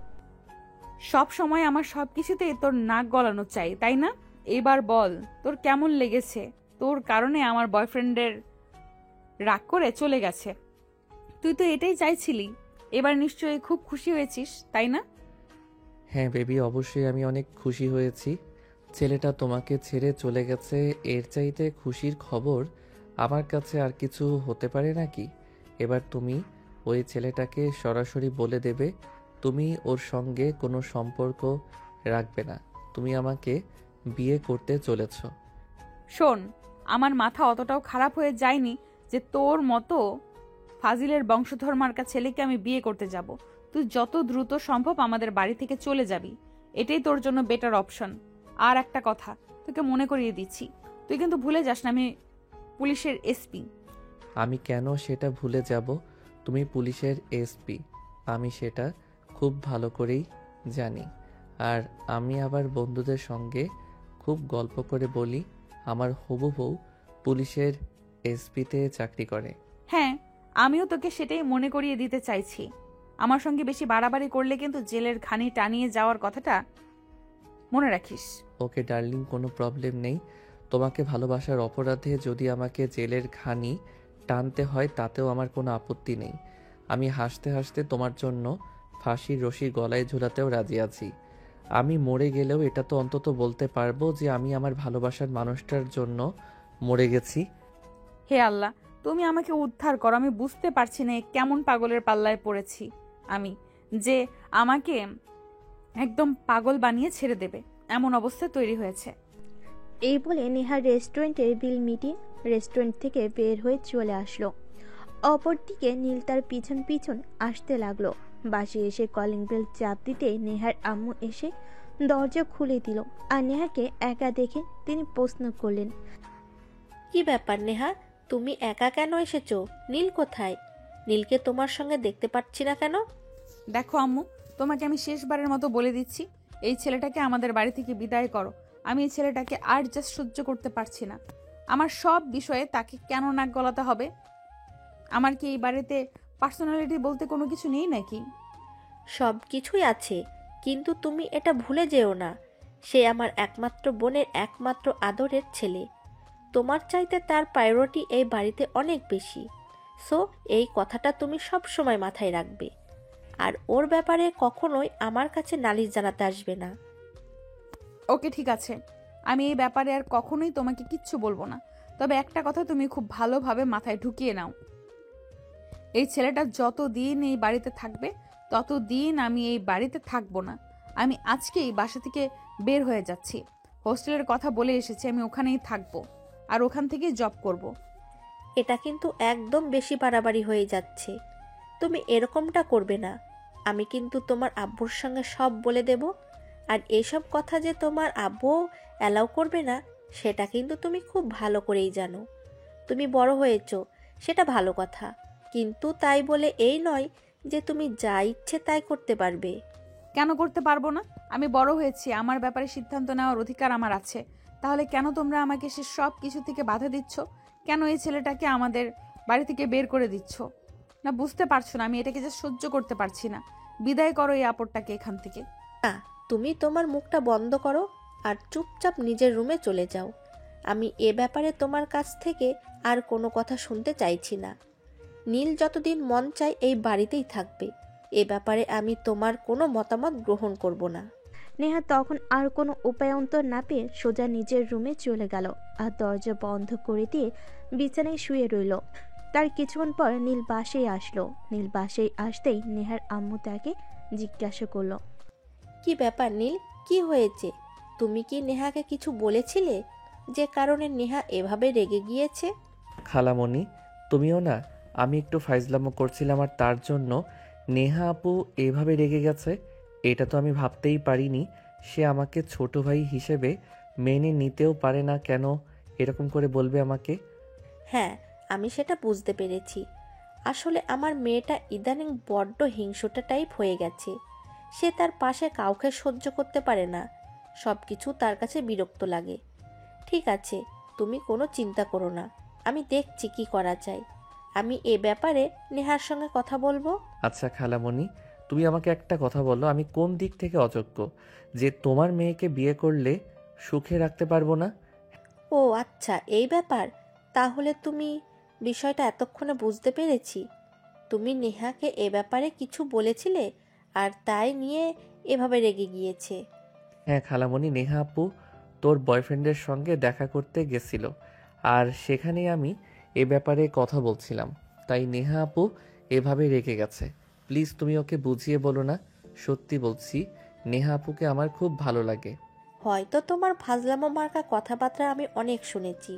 সব সময় আমার সবকিছুতেই তোর নাক গলানো চাই, তাই না? এবার বল তোর কেমন লেগেছে? তোর কারণে আমার বয়ফ্রেন্ডের রাগ করে চলে গেছে। তুই তো এটাই চাইছিলি। এবার নিশ্চয়ই খুব খুশি হয়েছিস, তাই না? হ্যাঁ বেবি, অবশ্যই আমি অনেক খুশি হয়েছি। ছেলেটা তোমাকে ছেড়ে চলে গেছে, এর চাইতে খুশির খবর আমার কাছে আর কিছু হতে পারে নাকি? এবার তুমি ওই ছেলেটাকে সরাসরি বলে দেবে তুমি ওর সঙ্গে কোনো সম্পর্ক রাখবে না, তুমি আমাকে বিয়ে করতে চলেছ। শোন, আমার মাথা অতটাও খারাপ হয়ে যায়নি যে তোর মতো ফাজিলের বংশধর মার্কা ছেলেকে আমি বিয়ে করতে যাব। তুই যত দ্রুত সম্ভব আমাদের বাড়ি থেকে চলে যাবি, এটাই তোর জন্য বেটার অপশন। আর একটা কথা তোকে মনে করিয়ে দিচ্ছি, তুই কিন্তু ভুলে যাস না আমি পুলিশের এসপি। আমি কেন সেটা ভুলে যাব? তুমি পুলিশের এসপি, আমি সেটা খুব ভালো করেই জানি। আর আমি আবার বন্ধুদের সঙ্গে খুব গল্প করে বলি আমার হবু বউ পুলিশের এসপিতে চাকরি করে। হ্যাঁ, আমিও তোকে সেটাই মনে করিয়ে দিতে চাইছি। আমার সঙ্গে বেশি বাড়াবাড়ি করলে কিন্তু জেলের ঘানি টানিয়ে যাওয়ার কথাটা মনে রাখিস। ওকে ডার্লিং, কোনো প্রবলেম নেই। তোমাকে ভালোবাসার অপরাধে যদি আমাকে জেলের ঘানি টানতে হয় তাতেও আমার কোনো আপত্তি নেই। আমি হাসতে হাসতে তোমার জন্য ফাঁসির রশি গলায় ঝুলাতেও রাজি আছি। আমি মরে গেলেও এটা তো অন্তত বলতে পারবো যে আমি আমার ভালোবাসার মানুষটার জন্য মরে গেছি। হে আল্লাহ, তুমি আমাকে উদ্ধার করো। আমি বুঝতে পারছি না এ কেমন পাগলের পাল্লায় পড়েছি আমি, যে আমাকে একদম পাগল বানিয়ে ছেড়ে দেবে এমন অবস্থা তৈরি হয়েছে। এই বলে নেহা রেস্টুরেন্টের বিল মিটিয়ে রেস্টুরেন্ট থেকে বের হয়ে চলে আসলো। অপরদিকে নীল তার পিছন পিছন আসতে লাগলো। বাসে এসে কলিং বেল চাপ দিতে নেহার আম্মু এসে দরজা খুলে দিল। আর নেহাকে একা দেখে তিনি প্রশ্ন করলেন, কি ব্যাপার নেহা, তুমি একা কেন এসেছো? নীল কোথায়? নীলকে তোমার সঙ্গে দেখতে পাচ্ছি না কেন? দেখো আম্মু, তোমাকে আমি শেষবারের মতো বলে দিচ্ছি, এই ছেলেটাকে আমাদের বাড়ি থেকে বিদায় করো। আমি এই ছেলেটাকে আর জাস্ট সহ্য করতে পারছি না। আমার সব বিষয়ে তাকে কেন নাক গলাতে হবে? আমার কি এই বাড়িতে পার্সোনালিটি বলতে কোনো কিছু নেই নাকি? সব কিছুই আছে, কিন্তু তুমি এটা ভুলে যেও না, সে আমার একমাত্র বোনের একমাত্র আদরের ছেলে। তোমার চাইতে তার প্রায়োরিটি এই বাড়িতে অনেক বেশি। সো এই কথাটা তুমি সব সময় মাথায় রাখবে। আর ওর ব্যাপারে কখনোই আমার কাছে নালিশ জানাতে আসবে না। ওকে ঠিক আছে, আমি এই ব্যাপারে আর কখনোই তোমাকে কিচ্ছু বলবো না। তবে একটা কথা তুমি খুব ভালোভাবে মাথায় ঢুকিয়ে নাও, এই ছেলেটা যতদিন এই বাড়িতে থাকবে ততদিন আমি এই বাড়িতে থাকবো না। আমি আজকেই বাসা থেকে বের হয়ে যাচ্ছি। হোস্টেলের কথা বলে এসেছি, আমি ওখানেই থাকবো আর ওখান থেকেই জব করব। এটা কিন্তু একদম বেশি বাড়াবাড়ি হয়ে যাচ্ছে। তুমি এরকমটা করবে না। আমি কিন্তু তোমার আব্বুর সঙ্গে সব বলে দেব। আর এসব কথা যে তোমার আব্বু অ্যালাউ করবে না সেটা কিন্তু তুমি খুব ভালো করেই জানো। তুমি বড় হয়েছো, সেটা ভালো কথা, কিন্তু তাই বলে এই নয় যে তুমি যা ইচ্ছে তাই করতে পারবে। কেন করতে পারবো না? আমি বড় হয়েছি, আমার ব্যাপারে সিদ্ধান্ত নেওয়ার অধিকার আমার আছে। তাহলে কেন তোমরা আমাকে সে সব কিছু থেকে বাধা দিচ্ছ? কেন এই ছেলেটাকে আমাদের বাড়ি থেকে বের করে দিচ্ছ? না বুঝতে পারছো না? আমি এটাকে যে সহ্য করতে পারছি না। বিদায় করো এই আপদটাকে এখান থেকে। না, তুমি তোমার মুখটা বন্ধ করো আর চুপচাপ নিজের রুমে চলে যাও। আমি এ ব্যাপারে তোমার কাছ থেকে আর কোনো কথা শুনতে চাইছি না। নীল যতদিন মন চায় এই বাড়িতেই থাকবে। এ ব্যাপারে আমি তোমার কোনো মতামত গ্রহণ করব না। নেহা তখন আর কোনো উপায়ন্তর না পেয়ে সোজা নিজের রুমে চলে গেল আর দরজা বন্ধ করে দিয়ে বিছানায় শুয়ে রইল। তার কিছুক্ষণ পর নীল বাসায় আসলো। নীল বাসায় আসতেই নেহার আম্মু তাকে জিজ্ঞাসা করলো, কি ব্যাপার নীল, কি হয়েছে? তুমি কি নেহাকে কিছু বলেছিলে যে কারণে নেহা এভাবে রেগে গিয়েছে? খালামণি, তুমিও না, আমি একটু ফাইজলামো করছিলাম আর তার জন্য নেহা আপু এভাবে রেগে গেছে। এটা তো আমি ভাবতেই পারিনি সে আমাকে ছোট ভাই হিসেবে মেনে নিতেও পারে না। কেন এরকম করে বলবে আমাকে? হ্যাঁ, আমি সেটা বুঝতে পেরেছি। আসলে আমার মেয়েটা ইদানিং বড্ড হিংসুটে টাইপ হয়ে গেছে। সে তার পাশে কাউকে সহ্য করতে পারে না। সব কিছু তার কাছে বিরক্ত লাগে। ঠিক আছে, তুমি কোনো চিন্তা করো না, আমি দেখছি কি করা যায়। আমি এ ব্যাপারে নেহার সঙ্গে কথা বলবো। আচ্ছা খালামণি, তুমি আমাকে একটা কথা বলো, আমি কোন দিক থেকে অযোগ্য যে তোমার মেয়েকে বিয়ে করলে সুখে রাখতে পারবো না? ও আচ্ছা, এই ব্যাপার। তাহলে তুমি বিষয়টা এতক্ষণে বুঝতে পেরেছি। তুমি নেহাকে এ ব্যাপারে কিছু বলেছিলে আর তাই নিয়ে এভাবে রেগে গিয়েছে। হ্যাঁ খালামণি, নেহা আপু তোর বয়ফ্রেন্ডের সঙ্গে দেখা করতে গেছিল আর সেখানে আমি এ ব্যাপারে কথা বলছিলাম, তাই নেহা আপু এভাবে রেগে গেছে। প্লিজ তুমি ওকে বুঝিয়ে বলো না। সত্যি বলছি, নেহা আপুকে আমার খুব ভালো লাগে। হয়তো তোমার ফাজলামো মার্কা কথাবার্তা আমি অনেক শুনেছি,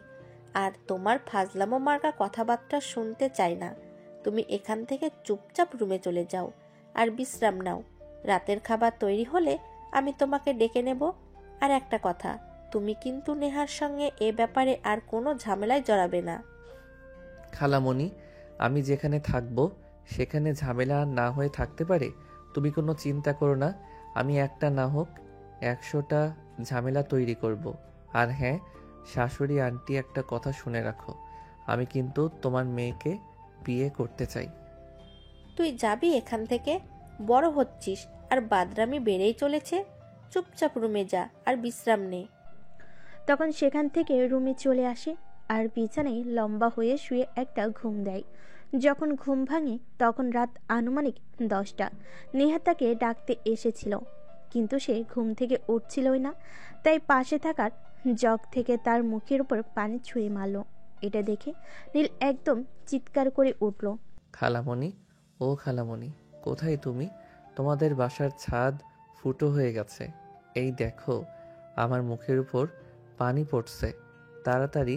আর তোমার ফাজলামো মার্কা কথাবার্তা শুনতে চাই না। তুমি এখান থেকে চুপচাপ রুমে চলে যাও আর বিশ্রাম নাও। রাতের খাবার তৈরি হলে আমি তোমাকে ডেকে নেব। আর একটা কথা, তুমি কিন্তু নেহার সঙ্গে এ ব্যাপারে আর কোনো ঝামেলায় জড়াবে না। খালামণি, আমি যেখানে থাকবো সেখানে ঝামেলা না হয়ে থাকতে পারে? তুমি কোনো চিন্তা করো না, আমি একটা না হোক 100টা ঝামেলা তৈরি করব। আর হ্যাঁ শাশুড়ি আন্টি, একটা কথা শুনে রাখো, আমি কিন্তু তোমার মেয়েকে বিয়ে করতে চাই। তুই যাবি এখান থেকে? বড় হচ্ছিস আর বাদরামি বেড়েই চলেছে। চুপচাপ রুমে যা আর বিশ্রাম নে। তখন সেখান থেকে রুমে চলে আসে আর বিছানায় লম্বা হয়ে শুয়ে একটা ঘুম দেয়। যখন ঘুম ভাঙে তখন রাত আনুমানিক 10টা। নেহা তাকে ডাকতে এসেছিল, কিন্তু সে ঘুম থেকে উঠছিলই না। তাই পাশে থাকার জগ থেকে তার মুখের উপর পানি ছুঁড়ে মারল। এটা দেখে নীল একদম চিৎকার করে উঠল। খালামণি, ও খালামণি, কোথায় তুমি? তোমাদের বাসার ছাদ ফুটো হয়ে গেছে। এই দেখো, আমার মুখের উপর পানি পড়ছে। তাড়াতাড়ি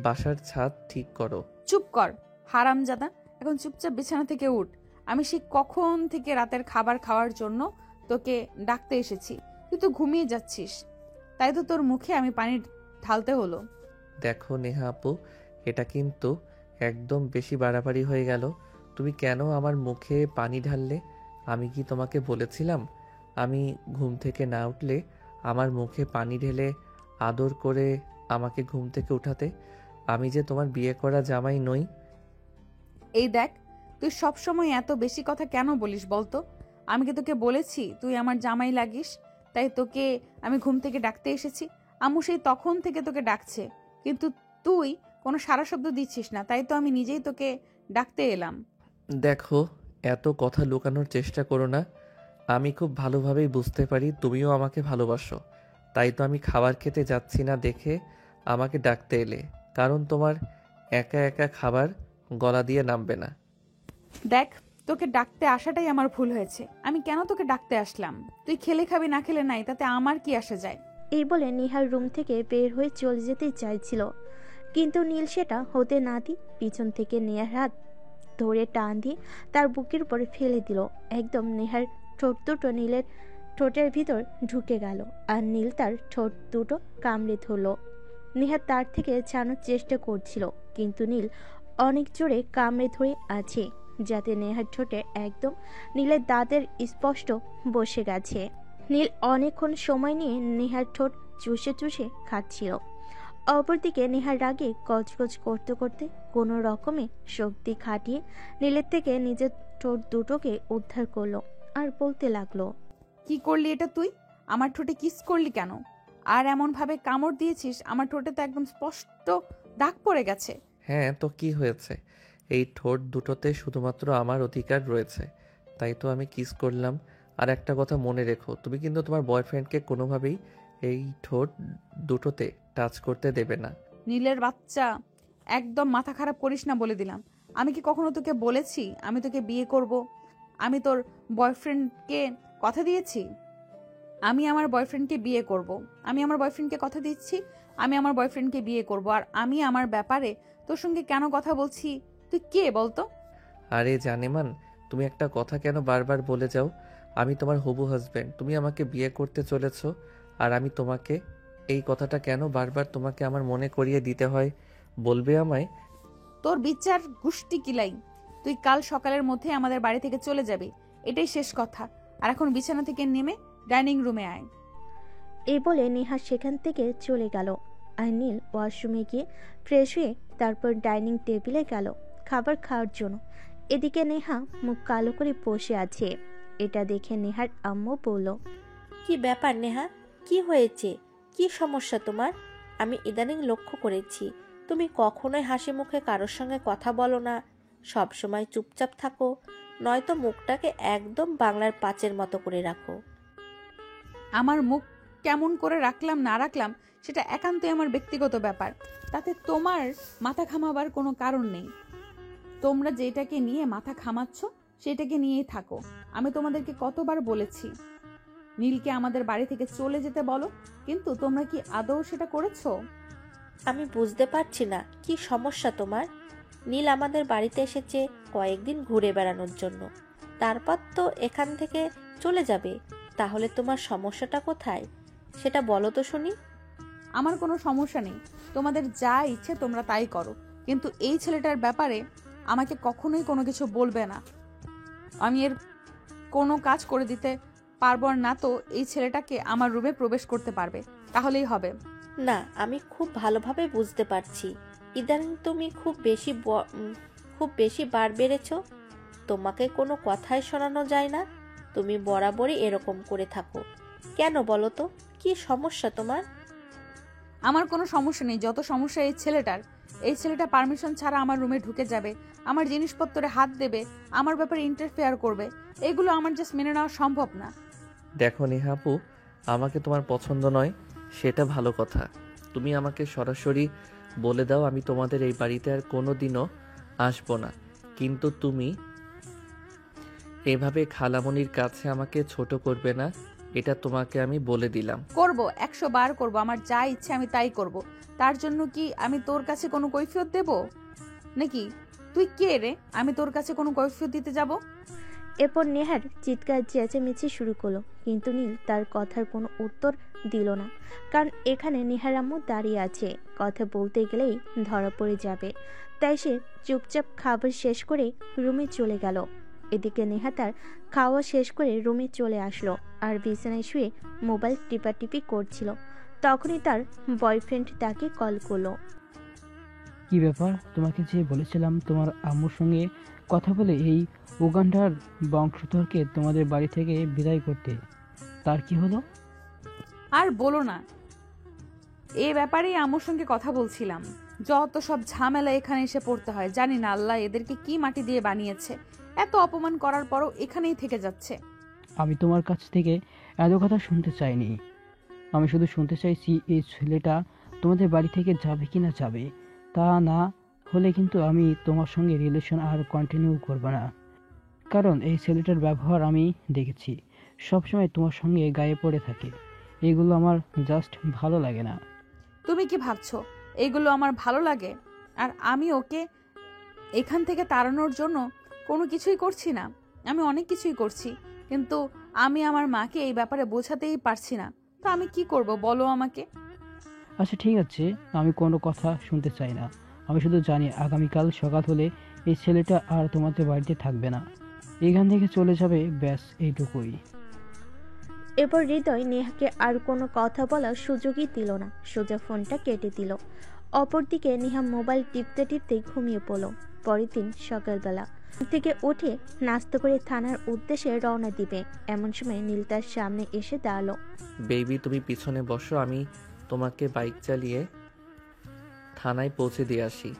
বাসার ছাদ ঠিক করো। চুপ কর হারামজাদা, এখন চুপচাপ বিছানা থেকে উঠ। আমি সেই কখন থেকে রাতের খাবার খাওয়ার জন্য তোকে ডাকতে এসেছি, তুই তো ঘুমিয়ে যাচ্ছিস, তাই তো তোর মুখে আমি পানি ঢালতে হলো। দেখো নেহা আপু, এটা কিন্তু একদম বেশি বাড়াবাড়ি হয়ে গেল। তুমি কেন আমার মুখে পানি ঢাললে? আমি কি তোমাকে বলেছিলাম আমি ঘুম থেকে না উঠলে আমার মুখে পানি ঢেলে আদর করে আমাকে ঘুম থেকে উঠাতে? আমি যে তোমার বিয়ে করা জামাই নই। এই দেখ, তুই সবসময় এত বেশি কথা কেন বলিস বলতো? আমি কি তোকে বলেছি তুই আমার জামাই লাগিস? তাই তোকে আমি ঘুম থেকে ডাকতে এসেছি। আম্মু সেই তখন থেকে তোকে ডাকছে, কিন্তু তুই কোনো সাড়া শব্দ দিচ্ছিস না, তাই তো আমি নিজেই তোকে ডাকতে এলাম। দেখো, এত কথা লুকানোর চেষ্টা করো না। আমি খুব ভালোভাবেই বুঝতে পারি তুমিও আমাকে ভালোবাসো। তাই তো আমি খাবার খেতে যাচ্ছি না দেখে আমাকে ডাকতে এলে, কারণ তোমার একা একা খাবার গলা দিয়ে নামবে না। দেখ, তোকে ডাকতে আসাটাই আমার ভুল হয়েছে। আমি কেন তোকে ডাকতে আসলাম? তুই খেলে খাবি না খেলে নাই, তাতে আমার কি আসে যায়? এই বলে নিহার রুম থেকে বের হয়ে চলে যেতে চাইছিল, কিন্তু নীল সেটা হতে না দিয়ে পিছন থেকে নেহার হাত ধরে টান দিয়ে তার বুকের উপরে ফেলে দিল। একদম নেহার ঠোঁট দুটো নীলের ঠোঁটের ভিতর ঢুকে গেল আর নীল তার ঠোঁট দুটো কামড়ে ধরল। নেহা তার থেকে ছাড়ানোর চেষ্টা করছিল, কিন্তু নীল অনেক জোরে কামড়ে ধরে আছে, যাতে নেহার ঠোঁটে একদম নীলের দাঁতের স্পষ্ট বসে গেছে। নীল অনেকক্ষণ সময় নিয়ে নেহার ঠোঁট চুষে চুষে খাচ্ছিল। অপরদিকে নেহার রাগে গজগজ করতে করতে কোনো রকমে শক্তি খাটিয়ে নীলের থেকে নিজের ঠোঁট দুটোকে উদ্ধার করলো আর বলতে লাগলো, কি করলি এটা তুই? আমার ঠোঁটে কিস করলি কেন? আর এমনভাবে কামড় দিয়েছিস আমার ঠোঁটে তো একদম স্পষ্ট দাগ পড়ে গেছে। হ্যাঁ, তো কি হয়েছে? এই ঠোঁট দুটোতে শুধুমাত্র আমার অধিকার রয়েছে, তাই তো আমি কিস করলাম। আর একটা কথা মনে রেখো, তুমি কিন্তু তোমার বয়ফ্রেন্ডকে কোনোভাবেই এই ঠোঁট দুটোতে টাচ করতে দেবে না। নীলের বাচ্চা, একদম মাথা খারাপ করিস না বলে দিলাম। আমি কি কখনো তোকে বলেছি আমি তোকে বিয়ে করব? আমি তোর বয়ফ্রেন্ডকে কথা দিয়েছি আমি আমার বয়ফ্রেন্ডকে বিয়ে করব। আমি আমার বয়ফ্রেন্ডকে কথা দিচ্ছি আমি আমার বয়ফ্রেন্ডকে বিয়ে করব। আর আমি আমার ব্যাপারে তোর সঙ্গে কেন কথা বলছি? তুই কে বলতো? আরে জানেমান, তুমি একটা কথা কেন বারবার বলে যাও? আমি তোমার হবু হাজবেন্ড, তুমি আমাকে বিয়ে করতে চলেছো, আর আমি তোমাকে এই কথাটা কেন বারবার তোমাকে আমার মনে করিয়ে দিতে হয় বলবে আমায়? তোর বিচার গুষ্টি কিলাই। তুই কাল সকালের মধ্যে আমাদের বাড়ি থেকে চলে যাবি, এটাই শেষ কথা। আর এখন বিছানা থেকে নেমে ডাইনিং রুমে আয়। এই বলে নেহা সেখান থেকে চলে গেল। আর নীল ওয়াশরুমে গিয়ে ফ্রেশ হয়ে তারপর ডাইনিং টেবিলে গেল খাবার খাওয়ার জন্য। এদিকে নেহা মুখ কালো করে বসে আছে। এটা দেখে নেহার আম্মু বলল, কি ব্যাপার নেহা, কি হয়েছে? কি সমস্যা তোমার? আমি ইদানিং লক্ষ্য করেছি তুমি কখনোই হাসি মুখে কারোর সঙ্গে কথা বলো না, সব সময় চুপচাপ থাকো, নয়তো মুখটাকে একদম বাংলার পাঁচের মতো করে রাখো। আমার মুখ কেমন করে রাখলাম না রাখলাম সেটা একান্তই আমার ব্যক্তিগত ব্যাপার, তাতে তোমার মাথা ঘামাবার কোনো কারণ নেই। তোমরা যেটাকে নিয়ে মাথা ঘামাচ্ছ সেটাকে নিয়েই থাকো। আমি তোমাদেরকে কতবার বলেছি নীলকে আমাদের বাড়ি থেকে চলে যেতে বলো, কিন্তু তোমরা কি আদৌ সেটা করেছো? আমি বুঝতে পারছি না কি সমস্যা তোমার। নীল আমাদের বাড়িতে এসেছে কয়েকদিন ঘুরে বেড়ানোর জন্য, তারপর তো এখান থেকে চলে যাবে। তাহলে তোমার সমস্যাটা কোথায় সেটা বলো তো শুনি। আমার কোনো সমস্যা নেই, তোমাদের যা ইচ্ছে তোমরা তাই করো, কিন্তু এই ছেলেটার ব্যাপারে আমাকে কখনোই কোনো কিছু বলবে না। আমি এর কোনো কাজ করে দিতে পারবো না, তো এই ছেলেটাকে আমার রুমে প্রবেশ করতে পারবে, তাহলেই হবে। না, আমি খুব ভালোভাবে বুঝতে পারছি ইদানিং তুমি খুব বেশি বার বেড়েছো। তোমাকে কোনো কথাই শোনানো যায় না, তুমি বরাবরই এরকম করে থাকো। কেন বলো তো, কি সমস্যা তোমার? আমার কোনো সমস্যা নেই, যত সমস্যা এই ছেলেটার। এই ছেলেটা পারমিশন ছাড়া আমার রুমে ঢুকে যাবে, আমার জিনিসপত্রে হাত দেবে, আমার ব্যাপারে ইন্টারফেয়ার করবে। এগুলো আমার জাস্ট মেনে নেওয়া সম্ভব না। দেখো নেহাপু, আমাকে তোমার পছন্দ নয় সেটা ভালো কথা। তুমি আমাকে সরাসরি বলে দাও, আমি তোমাদের এই বাড়িতে আর কোনো দিনও আসবো না। কিন্তু তুমি এভাবে খালামণির কাছে আমাকে ছোট করবে না, এটা তোমাকে আমি বলে দিলাম। করব, 100 বার করব, আমার যা ইচ্ছে আমি তাই করব। তার জন্য কি আমি তোর কাছে কোনো কৈফিয়ত দেব নাকি? তুই কে রে আমি তোর কাছে কোনো কৈফিয়ত দিতে যাব? এরপর নেহার চিৎকার চেঁচামেচি শুরু করলো, কিন্তু নীল তার কথার কোনো উত্তর দিল না। কারণ এখানে নেহার আম্মু দাঁড়িয়ে আছে, কথা বলতে গেলেই ধরা পড়ে যাবে। তাই সে চুপচাপ খাবার শেষ করে রুমে চলে গেল। এদিকে নেহা তার খাওয়া শেষ করে রুমে চলে আসলো আর বিছানায় শুয়ে মোবাইল টিপাটিপি করছিল। তখনই তার বয়ফ্রেন্ড তাকে কল করলো। কি ব্যাপার? তোমাকে যে বলেছিলাম তোমার আম্মুর সঙ্গে কথা বলে এই উগান্ডার বংশধরকে তোমাদের বাড়ি থেকে বিদায় করতে, তার কি হলো? আর বলো না, এ ব্যাপারেই আমার সঙ্গে কথা বলছিলাম। যত সব ঝামেলা এখানে এসে পড়তে হয়, জানি না আল্লাহ এদেরকে কি মাটি দিয়ে বানিয়েছে। এত অপমান করার পরও এখানেই থেকে যাচ্ছে। আমি তোমার কাছ থেকে এত কথা শুনতে চাইনি। আমি শুধু শুনতে চাইছি এই ছেলেটা তোমাদের বাড়ি থেকে যাবে কি না যাবে। তা না হলে কিন্তু আমি তোমার সঙ্গে রিলেশন আর কন্টিনিউ করব না। কারণ এই ছেলেটার ব্যবহার আমি দেখেছি, সবসময় তোমার সঙ্গে গায়ে পড়ে থাকে। এগুলো আমার জাস্ট ভালো লাগে না। তুমি কি ভাবছো এগুলো আমার ভালো লাগে? আর আমি ওকে এখান থেকে তাড়ানোর জন্য কোনো কিছুই করছি না। আমি অনেক কিছুই করছি, কিন্তু আমি আমার মাকে এই ব্যাপারে বোঝাতেই পারছি না। তো আমি কি করব বলো আমাকে? আচ্ছা ঠিক আছে, আমি কোনো কথা শুনতে চাই না। আমি শুধু জানি আগামীকাল সকাল হলে এই ছেলেটা আর তোমাদের বাড়িতে থাকবে না, এখান থেকে চলে যাবে, ব্যাস এইটুকুই। এরপর হৃদয় নেহাকে আর কোনো কথা বলার সুযোগই দিল না, সোজা ফোনটা কেটে দিল। অপরদিকে নেহা মোবাইল টিপতে টিপতে ঘুমিয়ে পড়ল। পরের দিন সকালবেলা থেকে উঠে নাস্তা করে থানার উদ্দেশ্যে রওনা দিবে এমন সময় নীল তার সামনে এসে দাঁড়ালো। বেবি তুমি পিছনে বসো, আমি তোমাকে বাইক চালিয়ে থানায় পৌঁছে দিয়ে আসি।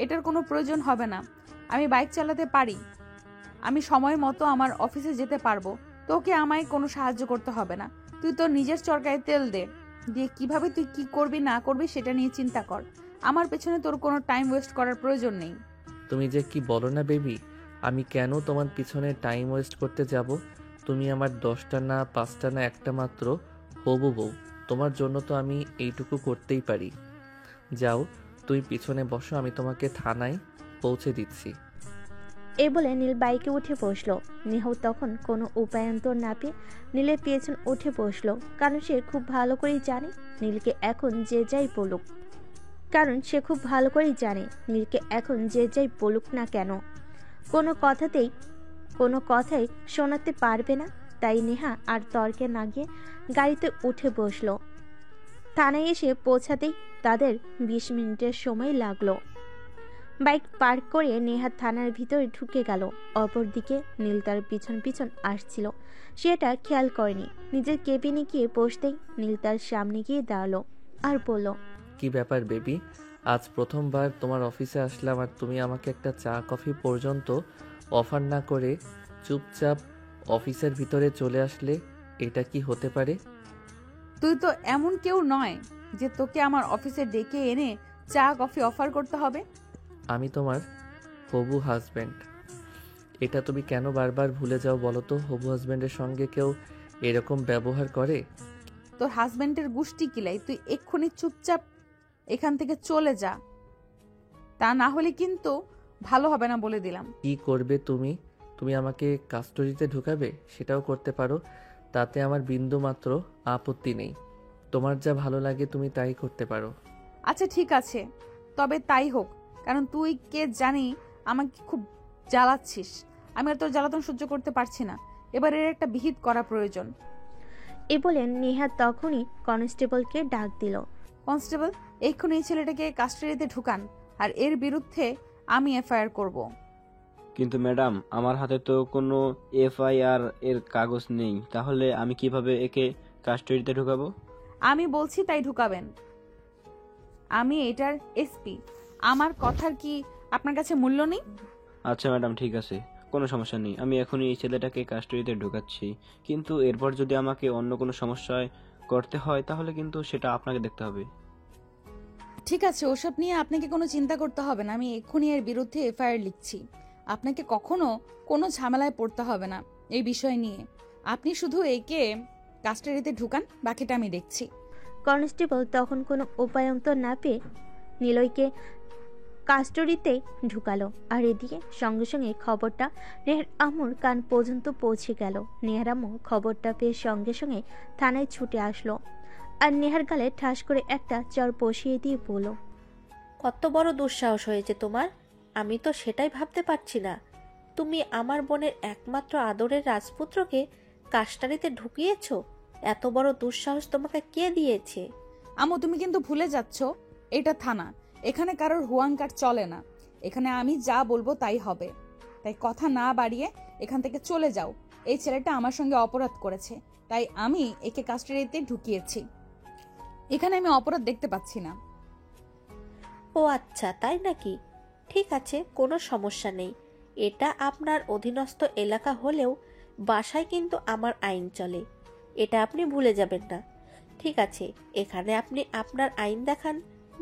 এটার কোনো প্রয়োজন হবে না, আমি বাইক চালাতে পারি। আমি সময় মতো আমার অফিসে যেতে পারবো। তোকে আমায় কোনো সাহায্য করতে হবে না। তুই তোর নিজের চরকায় তেল দে, দিয়ে কিভাবে তুই কি করবি না করবি সেটা নিয়ে চিন্তা কর। আমার পেছনে তোর কোনো টাইম ওয়েস্ট করার প্রয়োজন নেই। তুমি যে কি বলো না বেবি, আমি কেন তোমার পিছনে টাইম ওয়েস্ট করতে যাব? তুমি আমার 10টা না 5টা না একটা মাত্র হবু বউ। তোমার জন্য তো আমি এইটুকু করতেই পারি। যাও তুই পিছনে বসো, আমি তোমাকে থানায় পৌঁছে দিচ্ছি। এ বলে নীল বাইকে উঠে বসলো। নেহাও তখন কোনো উপায়ন্তর না পেয়ে নীলের পেছন উঠে বসলো, কারণ সে খুব ভালো করেই জানে নীলকে এখন যে যাই বলুক না কেন কোনো কথাই শোনাতে পারবে না। তাই নেহা আর তর্কে না গিয়ে গাড়িতে উঠে বসলো। থানায় এসে পৌঁছাতেই তাদের 20 মিনিটের সময় লাগলো। বাইক পার্ক করে নেহা থানার ভিতরে ঢুকে গেল। অপরদিকে নীল তার পিছন পিছন আসছিল, সেটা খেয়াল করেনি। নিজের কেবিনে গিয়ে বসতেই নীল তার সামনে গিয়ে দাঁড়ালো আর বলল, কি ব্যাপার বেবি, আজ প্রথমবার তোমার অফিসে আসলাম আর তুমি আমাকে একটা চা কফি পর্যন্ত অফার না করে চুপচাপ অফিসের ভিতরে চলে আসলে? এটা কি হতে পারে? তুই তো এমন কেউ নয় যে তোকে আমার অফিসে ডেকে এনে চা কফি অফার করতে হবে। আমি তোমার হবু হাজব্যান্ড। এটা তুমি কেন বারবার ভুলে যাও বলো তো? হবু হাজব্যান্ডের সঙ্গে কেউ এরকম ব্যবহার করে? তোর হাজবেন্ডের গুষ্টি কিলাই, তুই এক্ষুনি চুপচাপ এখান থেকে চলে যা, তা না হলে কিন্তু ভালো হবে না বলে দিলাম। কি করবে তুমি? তুমি আমাকে কাস্টডিতে ঢুকাবে? সেটাও করতে পারো, তাতে আমার বিন্দু মাত্র আপত্তি নেই। তোমার যা ভালো লাগে তুমি তাই করতে পারো। আচ্ছা ঠিক আছে, তবে তাই হোক, কারণ তুই কে জানি আমাকে খুব জ্বালাচ্ছিস। আমি আর তোর জ্বালাতন সহ্য করতে পারছি না। এবার এর একটা বিহিত করা প্রয়োজন। এ বলে নেহা তখনই কনস্টেবলকে ডাক দিল। কনস্টেবল, এক্ষুনি এই ছেলেটাকে কাস্টাডিতে ঢুকান, আর এর বিরুদ্ধে আমি এফআইআর করব। কিন্তু ম্যাডাম, আমার হাতে তো কোনো এফআইআর এর কাগজ নেই, তাহলে আমি কিভাবে একে কাস্টডিতে ঢুকাবো? আমি বলছি তাই ঢুকাবেন। আমি এটার এসপি, আমার কথার কি আপনার কাছে মূল্য নেই? আচ্ছা ম্যাডাম, ঠিক আছে, কোনো সমস্যা নেই, আমি এখনই এই ছেলেটাকে কাস্টডিতে ঢুকাচ্ছি। কিন্তু এরপর যদি আমাকে অন্য কোনো সমস্যায় করতে হয় তাহলে কিন্তু সেটা আপনাকে দেখতে হবে। ঠিক আছে, ওসব নিয়ে আপনাকে কোনো চিন্তা করতে হবে না। আমি এক্ষুনি এর বিরুদ্ধে এফআইআর লিখছি। আপনাকে কখনো কোনো ঝামেলায় পড়তে হবে না এই বিষয় নিয়ে। আপনি শুধু একে কাস্টাডিতে ঢুকান, বাকিটা আমি দেখছি। কনস্টেবল তখন কোনো উপায়ন্তর না পেয়ে নিলয়কে কাস্টডিতে ঢুকালো। আর এদিকে সঙ্গে সঙ্গে খবরটা নেহার আম্মুর কান পর্যন্ত পৌঁছে গেল। নেহার আম্মু খবরটা পেয়ে সঙ্গে সঙ্গে থানায় ছুটে আসলো আর নেহার গালে ঠাস করে একটা চর বসিয়ে দিয়ে বলল, কত বড় দুঃসাহস হয়েছে তোমার! আমি তো সেটাই ভাবতে পারছি না। তুমি আমার বোনের একমাত্র আদরের রাজপুত্রকে কাস্টাডিতে ঢুকিয়েছো? এত বড় দুঃসাহস তোমাকে কে দিয়েছে? আম্মু, তুমি কিন্তু ভুলে যাচ্ছ, এটা থানা। এখানে কারোর হুয়াঙ্কার চলে না। এখানে আমি যা বলবো তাই হবে। তাই কথা না বাড়িয়ে এখান থেকে চলে যাও। এই ছেলেটা আমার সঙ্গে অপরাধ করেছে, তাই আমি একে কাস্টাডিতে ঢুকিয়েছি। এখানে আমি অপরাধ দেখতে পাচ্ছি না। ও আচ্ছা, তাই নাকি? ঠিক আছে, কোনো সমস্যা নেই। এটা আপনার অধীনস্থ এলাকা হলেও বাসায় কিন্তু আমার আইন চলে, এটা আপনি ভুলে যাবেন না। ঠিক আছে, এখানে আপনি আপনার আইন দেখান,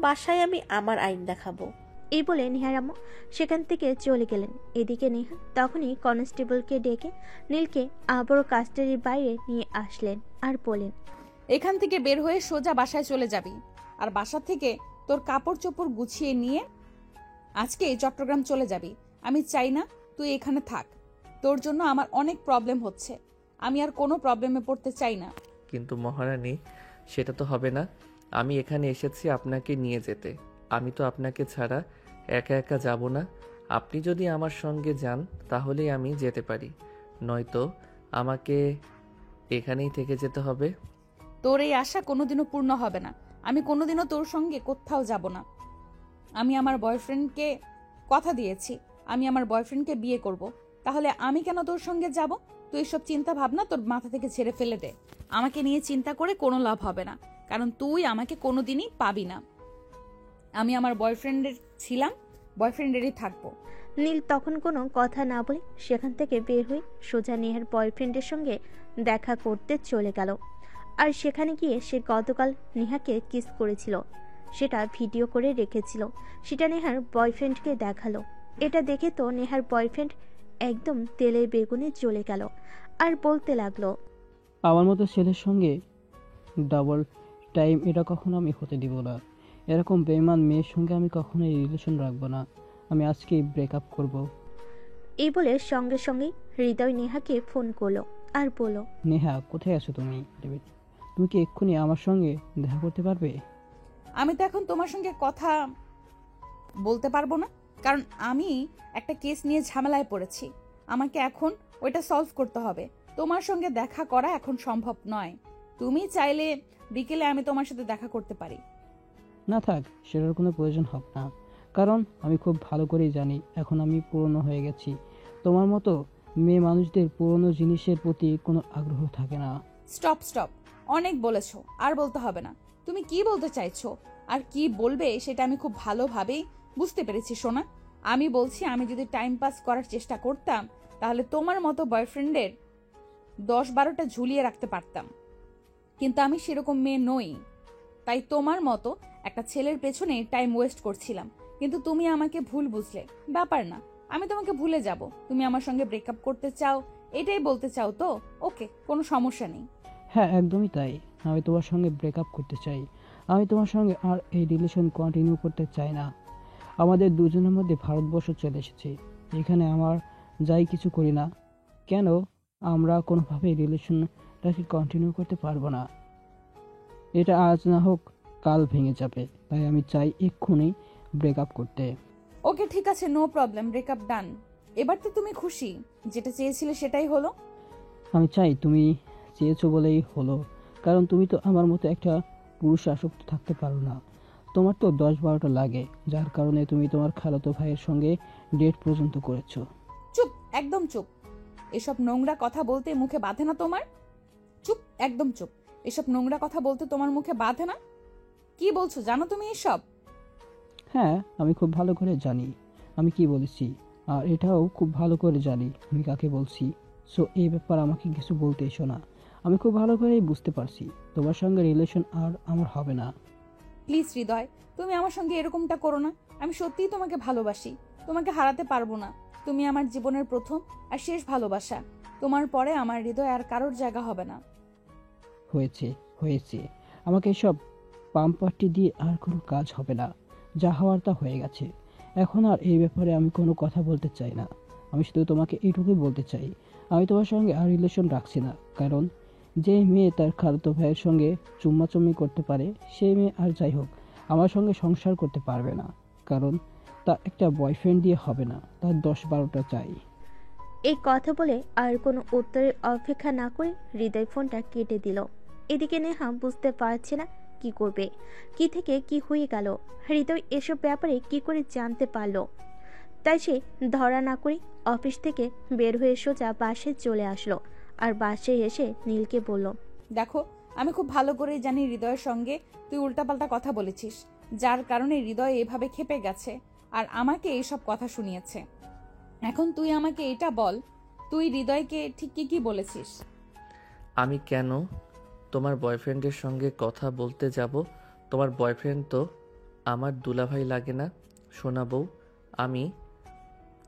বাসায় আমি আমার আইন দেখাবো। এই বলে নেহার আম্মু সেখান থেকে চলে গেলেন। এদিকে নেহা তখনই কনস্টেবলকে ডেকে নীলকে আবারও কাস্টাডির বাইরে নিয়ে আসলেন আর বলেন, এখান থেকে বের হয়ে সোজা বাসায় চলে যাবি। আর বাসা থেকে তোর কাপড় চোপড় গুছিয়ে নিয়ে আজকে চট্টগ্রাম চলে যাবি। আমি চাই না তুই এখানে থাক। তোর জন্য আমার অনেক প্রবলেম হচ্ছে। আমি আর কোনো প্রবলেমে পড়তে চাই না। কিন্তু মহারানী, সেটা তো হবে না। আমি এখানে এসেছি আপনাকে নিয়ে যেতে। আমি তো আপনাকে ছাড়া একা একা যাব না। আপনি যদি আমার সঙ্গে যান তাহলেই আমি যেতে পারি, নয়তো আমাকে এখানেই থেকে যেতে হবে। তোর এই আশা কোনোদিনও পূর্ণ হবে না। আমি কোনোদিনও তোর সঙ্গে কোথাও যাব না। আমি আমার বয়ফ্রেন্ডকে কথা দিয়েছি, আমি আমার বয়ফ্রেন্ডকে বিয়ে করব। তাহলে আমি কেন তোর সঙ্গে যাব? তুই এসব চিন্তা ভাবনা তোর মাথা থেকে ছেড়ে ফেলে দে। আমাকে নিয়ে চিন্তা করে কোনো লাভ হবে না, কারণ তুই আমাকে কোনোদিনই পাবি না। আমি আমার বয়ফ্রেন্ডের ছিলাম, বয়ফ্রেন্ডেরই থাকবো। নীল তখন কোনো কথা না বলে সেখান থেকে বের হয়ে সোজা নেহার বয়ফ্রেন্ডের সঙ্গে দেখা করতে চলে গেল। আর সেখানে গিয়ে সে গতকাল নেহাকে কিস করেছিল, সেটা ভিডিও করে রেখেছিল, সেটা নেহার বয়ফ্রেন্ডকে দেখালো। এটা দেখে তো নেহার বয়ফ্রেন্ড একদম তেলে বেগুনে জ্বলে গেল আর বলতে লাগলো, আমার মতো ছেলের সঙ্গে ডাবল টাইম এটা কখনো আমি হতে দিব না। এরকম বেইমান মেয়ের সঙ্গে আমি কখনোই রিলেশন রাখবো না। আমি আজকেই ব্রেকআপ করব। এই বলে সঙ্গে সঙ্গেই হৃদয় নেহাকে ফোন করলো আর বলল, নেহা, কোথায় আছো তুমি? তুমি কি এক্ষুনি আমার সঙ্গে দেখা করতে পারবে? আমি তো এখন তোমার সঙ্গে কথা বলতে পারবো না, কারণ আমি একটা কেস নিয়ে ঝামেলায় পড়েছি। আমাকে এখন ওইটা সলভ করতে হবে। তোমার সঙ্গে দেখা করা এখন সম্ভব নয়। তুমি চাইলে বিকেলে আমি তোমার সাথে দেখা করতে পারি। না থাক, সেটার কোনো প্রয়োজন হবে না, কারণ আমি খুব ভালো করেই জানি এখন আমি পুরনো হয়ে গেছি। তোমার মতো মেয়ে মানুষদের পুরনো জিনিসের প্রতি কোনো আগ্রহ থাকে না। স্টপ স্টপ, অনেক বলেছো, আর বলতে হবে না। তুমি কি বলতে চাইছো আর কি বলবে সেটা আমি খুব ভালোভাবেই বুঝতে পেরেছি সোনা। আমি বলছি, আমি যদি টাইম পাস করার চেষ্টা করতাম তাহলে তোমার মতো বয়ফ্রেন্ডের 10-12টা ঝুলিয়ে রাখতে পারতাম, কিন্তু আমি সেরকম মেয়ে নই। তাই তোমার মতো একটা ছেলের পেছনে টাইম ওয়েস্ট করছিলাম, কিন্তু তুমি আমাকে ভুল বুঝলে। ব্যাপার না, আমি তোমাকে ভুলে যাব। তুমি আমার সঙ্গে ব্রেকআপ করতে চাও, এটাই বলতে চাও তো? ওকে, কোনো সমস্যা নেই। হ্যাঁ, একদমই তাই। আমি তোমার সঙ্গে ব্রেকআপ করতে চাই। আমি তোমার সঙ্গে আর এই রিলেশন কন্টিনিউ করতে চাই না। আমাদের দুজনের মধ্যে ভারতবর্ষ চলে এসেছে। এখানে আমার যাই কিছু করি না কেন, আমরা কোনোভাবেই রিলেশনটাকে কন্টিনিউ করতে পারবো না। এটা আজ না হোক কাল ভেঙে যাবে, তাই আমি চাই এক্ষুনি ব্রেকআপ করতে। ওকে ঠিক আছে, নো প্রবলেম, ব্রেকআপ ডান। এবার তো তুমি খুশি? যেটা চেয়েছিলে সেটাই হলো। আমি চাই তুমি চেয়েছো বলেই হলো, কারণ তুমি তো আমার মতো একটা পুরুষ আসক্ত থাকতে পারো না। তোমার তো 10-12টা লাগে, যার কারণে তুমি তোমার খালাতো ভাইয়ের সঙ্গে ডেট পর্যন্ত করেছো। চুপ, একদম চুপ। এসব নোংরা কথা বলতে মুখে বাঁধে না তোমার? চুপ, একদম চুপ। এসব নোংরা কথা বলতে তোমার মুখে বাঁধে না? কি বলছো জানো তুমি এসব? হ্যাঁ, আমি খুব ভালো করে জানি আমি কি বলেছি, আর এটাও খুব ভালো করে জানি আমি কাকে বলছি। সো এই ব্যাপার আমাকে কিছু বলতে এসো না। আমি খুব ভালো করেই বুঝতে পারছি তোমার সঙ্গে রিলেশন আর আমার হবে না। প্লিজ হৃদয়, তুমি আমার সঙ্গে এরকমটা করো না। আমি সত্যিই তোমাকে ভালোবাসি, তোমাকে হারাতে পারবো না। তুমি আমার জীবনের প্রথম আর শেষ ভালোবাসা। তোমার পরে আমার হৃদয় আর কারোর জায়গা হবে না। হয়েছে হয়েছে, আমাকে এসব পাম্পারটি দিয়ে আর কোনো কাজ হবে না। যা হওয়ার তা হয়ে গেছে। এখন আর এই ব্যাপারে আমি কোনো কথা বলতে চাই না। আমি শুধু তোমাকে এইটুকুই বলতে চাই, আমি তোমার সঙ্গে আর রিলেশন রাখছি না, কারণ যে মেয়ে তার খালাতো ভাইয়ের সঙ্গে চুম্মাচুম্মি করতে পারে সেই মেয়ে আর যাই হোক আমার সঙ্গে সংসার করতে পারবে না, কারণ তার একটা বয়ফ্রেন্ড দিয়ে হবে না, তার 10-12টা চাই। এই কথা বলে আর কোনো উত্তরের অপেক্ষা না করে হৃদয় ফোনটা কেটে দিল। এদিকে নেহা বুঝতে পারছে না কি করবে, কি থেকে কি হয়ে গেল। হৃদয় এসব ব্যাপারে কি করে জানতে পারলো। তাই সে ধরা না করে অফিস থেকে বের হয়ে সোজা বাসে চলে আসলো, আর বাসে এসে নীলকে বলল, দেখো, আমি খুব ভালো করেই জানি হৃদয়ের সঙ্গে তুই উল্টাপাল্টা কথা বলেছিস, যার কারণে হৃদয় এভাবে ক্ষেপে গেছে আর আমাকে এইসব কথা শুনিয়েছে। এখন তুই আমাকে এটা বল, তুই হৃদয়কে ঠিক কি কি বলেছিস? আমি কেন তোমার বয়ফ্রেন্ডের সঙ্গে কথা বলতে যাব? তোমার বয়ফ্রেন্ড তো আমার দুলাভাই লাগে না সোনা বউ। আমি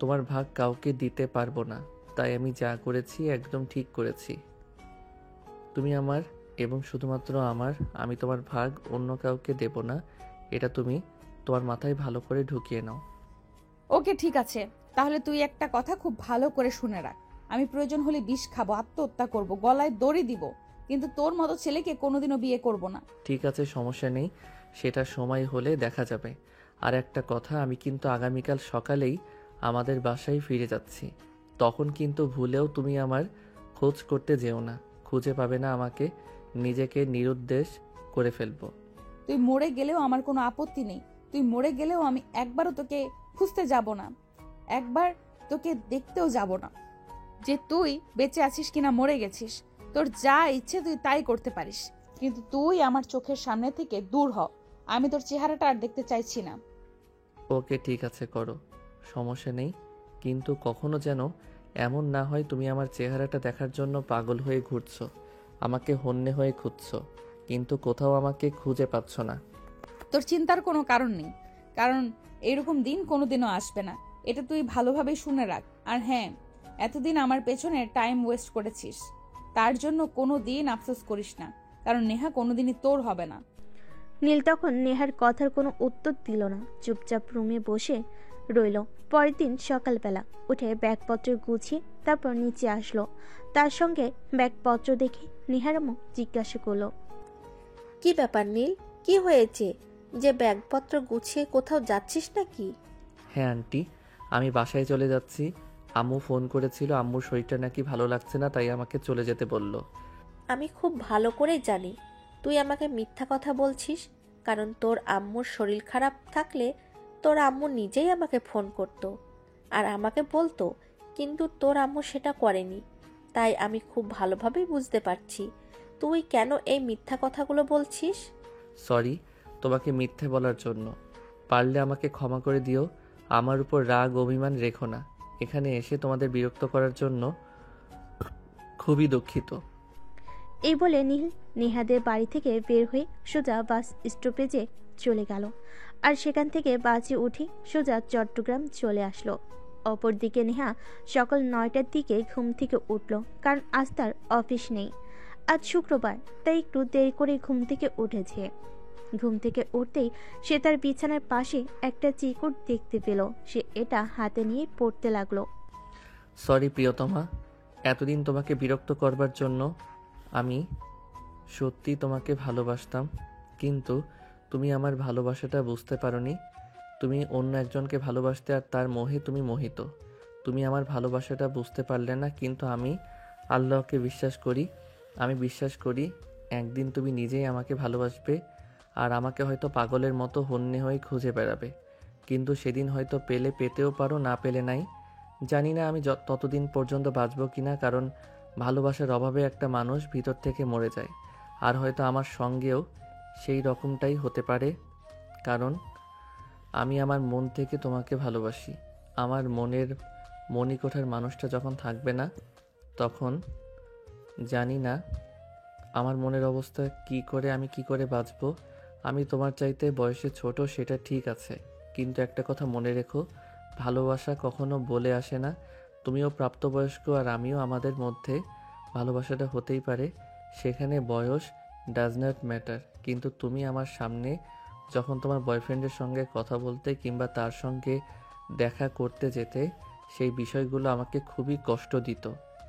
তোমার ভাগ কাউকে দিতে পারবো না, তাই আমি যা করেছি একদম ঠিক করেছি। তুমি আমার এবং শুধুমাত্র আমার, আমি তোমার ভাগ অন্য কাউকে দেব না। এটা তুমি তোমার মাথায় ভালো করে ঢুকিয়ে নাও। ওকে ঠিক আছে, তাহলে তুই একটা কথা খুব ভালো করে শুনে রাখ। আমি প্রয়োজন হলে বিষ খাবো, আত্মহত্যা করব, গলায় দড়ি দিব, কিন্তু তোর মতো ছেলেকে কোনোদিনও বিয়ে করব না। ঠিক আছে, সমস্যা নেই, সেটা সময় হলে দেখা যাবে। আর একটা কথা, আমি কিন্তু আগামীকাল সকালেই আমাদের বাসায় ফিরে যাচ্ছি। তখন কিন্তু ভুলেও তুমি আমার খোঁজ করতে যেও না, খুঁজে পাবে না আমাকে, নিজেকে নিরুদ্দেশ করে ফেলবো। তুই মরে গেলেও আমার কোনো আপত্তি নেই, তুই মরে গেলেও আমি একবারও তোকে খুঁজতে যাব না। একবার তোকে দেখতেও যাব না যে তুই বেঁচে আছিস কিনা মরে গেছিস। তোর যা ইচ্ছে তুই তাই করতে পারিস, কিন্তু তুই আমার চোখের সামনে থেকে দূর হ। আমি তোর চেহারাটা আর দেখতে চাইছি না। ওকে ঠিক আছে, করো, সমস্যা নেই, কিন্তু কখনো যেন এমন না হয় তুমি আমার চেহারাটা দেখার জন্য পাগল হয়ে ঘুরছো, আমাকে হন্যে হয়ে খুঁজছো, কিন্তু কোথাও আমাকে খুঁজে পাচ্ছ না। তোর চিন্তার কোনো কারণ নেই, কারণ এরকম দিন কোনোদিনও আসবে না, এটা তুই ভালোভাবেই শুনে রাখ। আর হ্যাঁ, এতদিন আমার পেছনে টাইম ওয়েস্ট করেছিস, তার জন্য কোনো দিন আফসোস করিস না, কারণ নেহা কোনোদিনই তোর হবে না। নীল তখন নেহার কথার কোনো উত্তর দিল না, চুপচাপ রুমে বসে রইল। পরের দিন সকালবেলা উঠে ব্যাগপত্র গুছিয়ে তারপর নিচে আসলো। তার সঙ্গে ব্যাগপত্র দেখে নেহার আম্মু জিজ্ঞাসা করলো, কি ব্যাপার নীল, কি হয়েছে? যে ব্যাগপত্র গুছিয়ে কোথাও যাচ্ছিস নাকি? হ্যাঁ আন্টি, আমি বাসায় চলে যাচ্ছি। আম্মু ফোন করেছিল, আম্মুর শরীরটা নাকি ভালো লাগছে না, তাই আমাকে চলে যেতে বলল। আমি খুব ভালো করে জানি তুই আমাকে মিথ্যা কথা বলছিস, কারণ তোর আম্মুর শরীর খারাপ থাকলে তোর আম্মু নিজেই আমাকে ফোন করত আর আমাকে বলতো, কিন্তু তোর আম্মু সেটা করেনি। তাই আমি খুব ভালোভাবেই বুঝতে পারছি তুই কেন এই মিথ্যা কথাগুলো বলছিস। সরি তোমাকে মিথ্যে বলার জন্য, পারলে আমাকে ক্ষমা করে দিও। আমার উপর রাগ অভিমান রেখো না। এখানে এসে তোমাদের বিরক্ত করার জন্য খুবই দুঃখিত। এই বলে নীল নেহাদের বাড়ি থেকে বের হয়ে সোজা বাস স্টপেজে চলে গেল। আর সেখান থেকে বাসে উঠে সোজা চট্টগ্রাম চলে আসলো। অপরদিকে নেহা সকাল 9টার দিকে ঘুম থেকে উঠল, কারণ আজ তার অফিস নেই। আজ শুক্রবার, তাই একটু দেরি করে ঘুম থেকে উঠেছে। ঘুম থেকে উঠতেই সে তার বিছানার পাশে একটা চিকুট দেখতে পেল। সে এটা হাতে নিয়ে পড়তে লাগলো। সরি প্রিয়তমা, এতদিন তোমাকে বিরক্ত করবার জন্য। আমি সত্যি তোমাকে ভালোবাসতাম, কিন্তু তুমি আমার ভালোবাসাটা বুঝতে পারোনি। তুমি অন্য একজনকে ভালোবাসতে আর তার মোহে তুমি মোহিত। তুমি আমার ভালোবাসাটা বুঝতে পারলে না, কিন্তু আমি আল্লাহকে বিশ্বাস করি। আমি বিশ্বাস করি একদিন তুমি নিজেই আমাকে ভালোবাসবে আর আমাকে হয়তো পাগলের মতো হন্যে হয়ে খুঁজে বেড়াবে। কিন্তু সেদিন হয়তো পেলে পেতেও পারো, না পেলে নাই। জানি না আমি ততদিন পর্যন্ত বাঁচব কিনা, কারণ ভালোবাসার অভাবে একটা মানুষ ভিতর থেকে মরে যায়। আর হয়তো আমার সঙ্গেও সেই রকমটাই হতে পারে, কারণ আমি আমার মন থেকে তোমাকে ভালোবাসি। আমার মনের মণিকোঠার মানুষটা যখন থাকবে না, তখন জানি না আমার মনের অবস্থা আমি কি করে বাঁচব। আমি তোমার চাইতে বয়সে ছোট, সেটা ঠিক আছে, কিন্তু একটা কথা মনে রেখো, ভালোবাসা কখনো বলে আসে না। তুমিও প্রাপ্তবয়স্ক আর আমিও, আমাদের মধ্যে ভালোবাসাটা হতেই পারে, সেখানে বয়স ডাজ নট ম্যাটার। কিন্তু তুমি আমার সামনে যখন তোমার বয়ফ্রেন্ডের সঙ্গে কথা বলতে কিংবা তার সঙ্গে দেখা করতে যেতে, সেই বিষয়গুলো আমাকে খুবই কষ্ট দিত।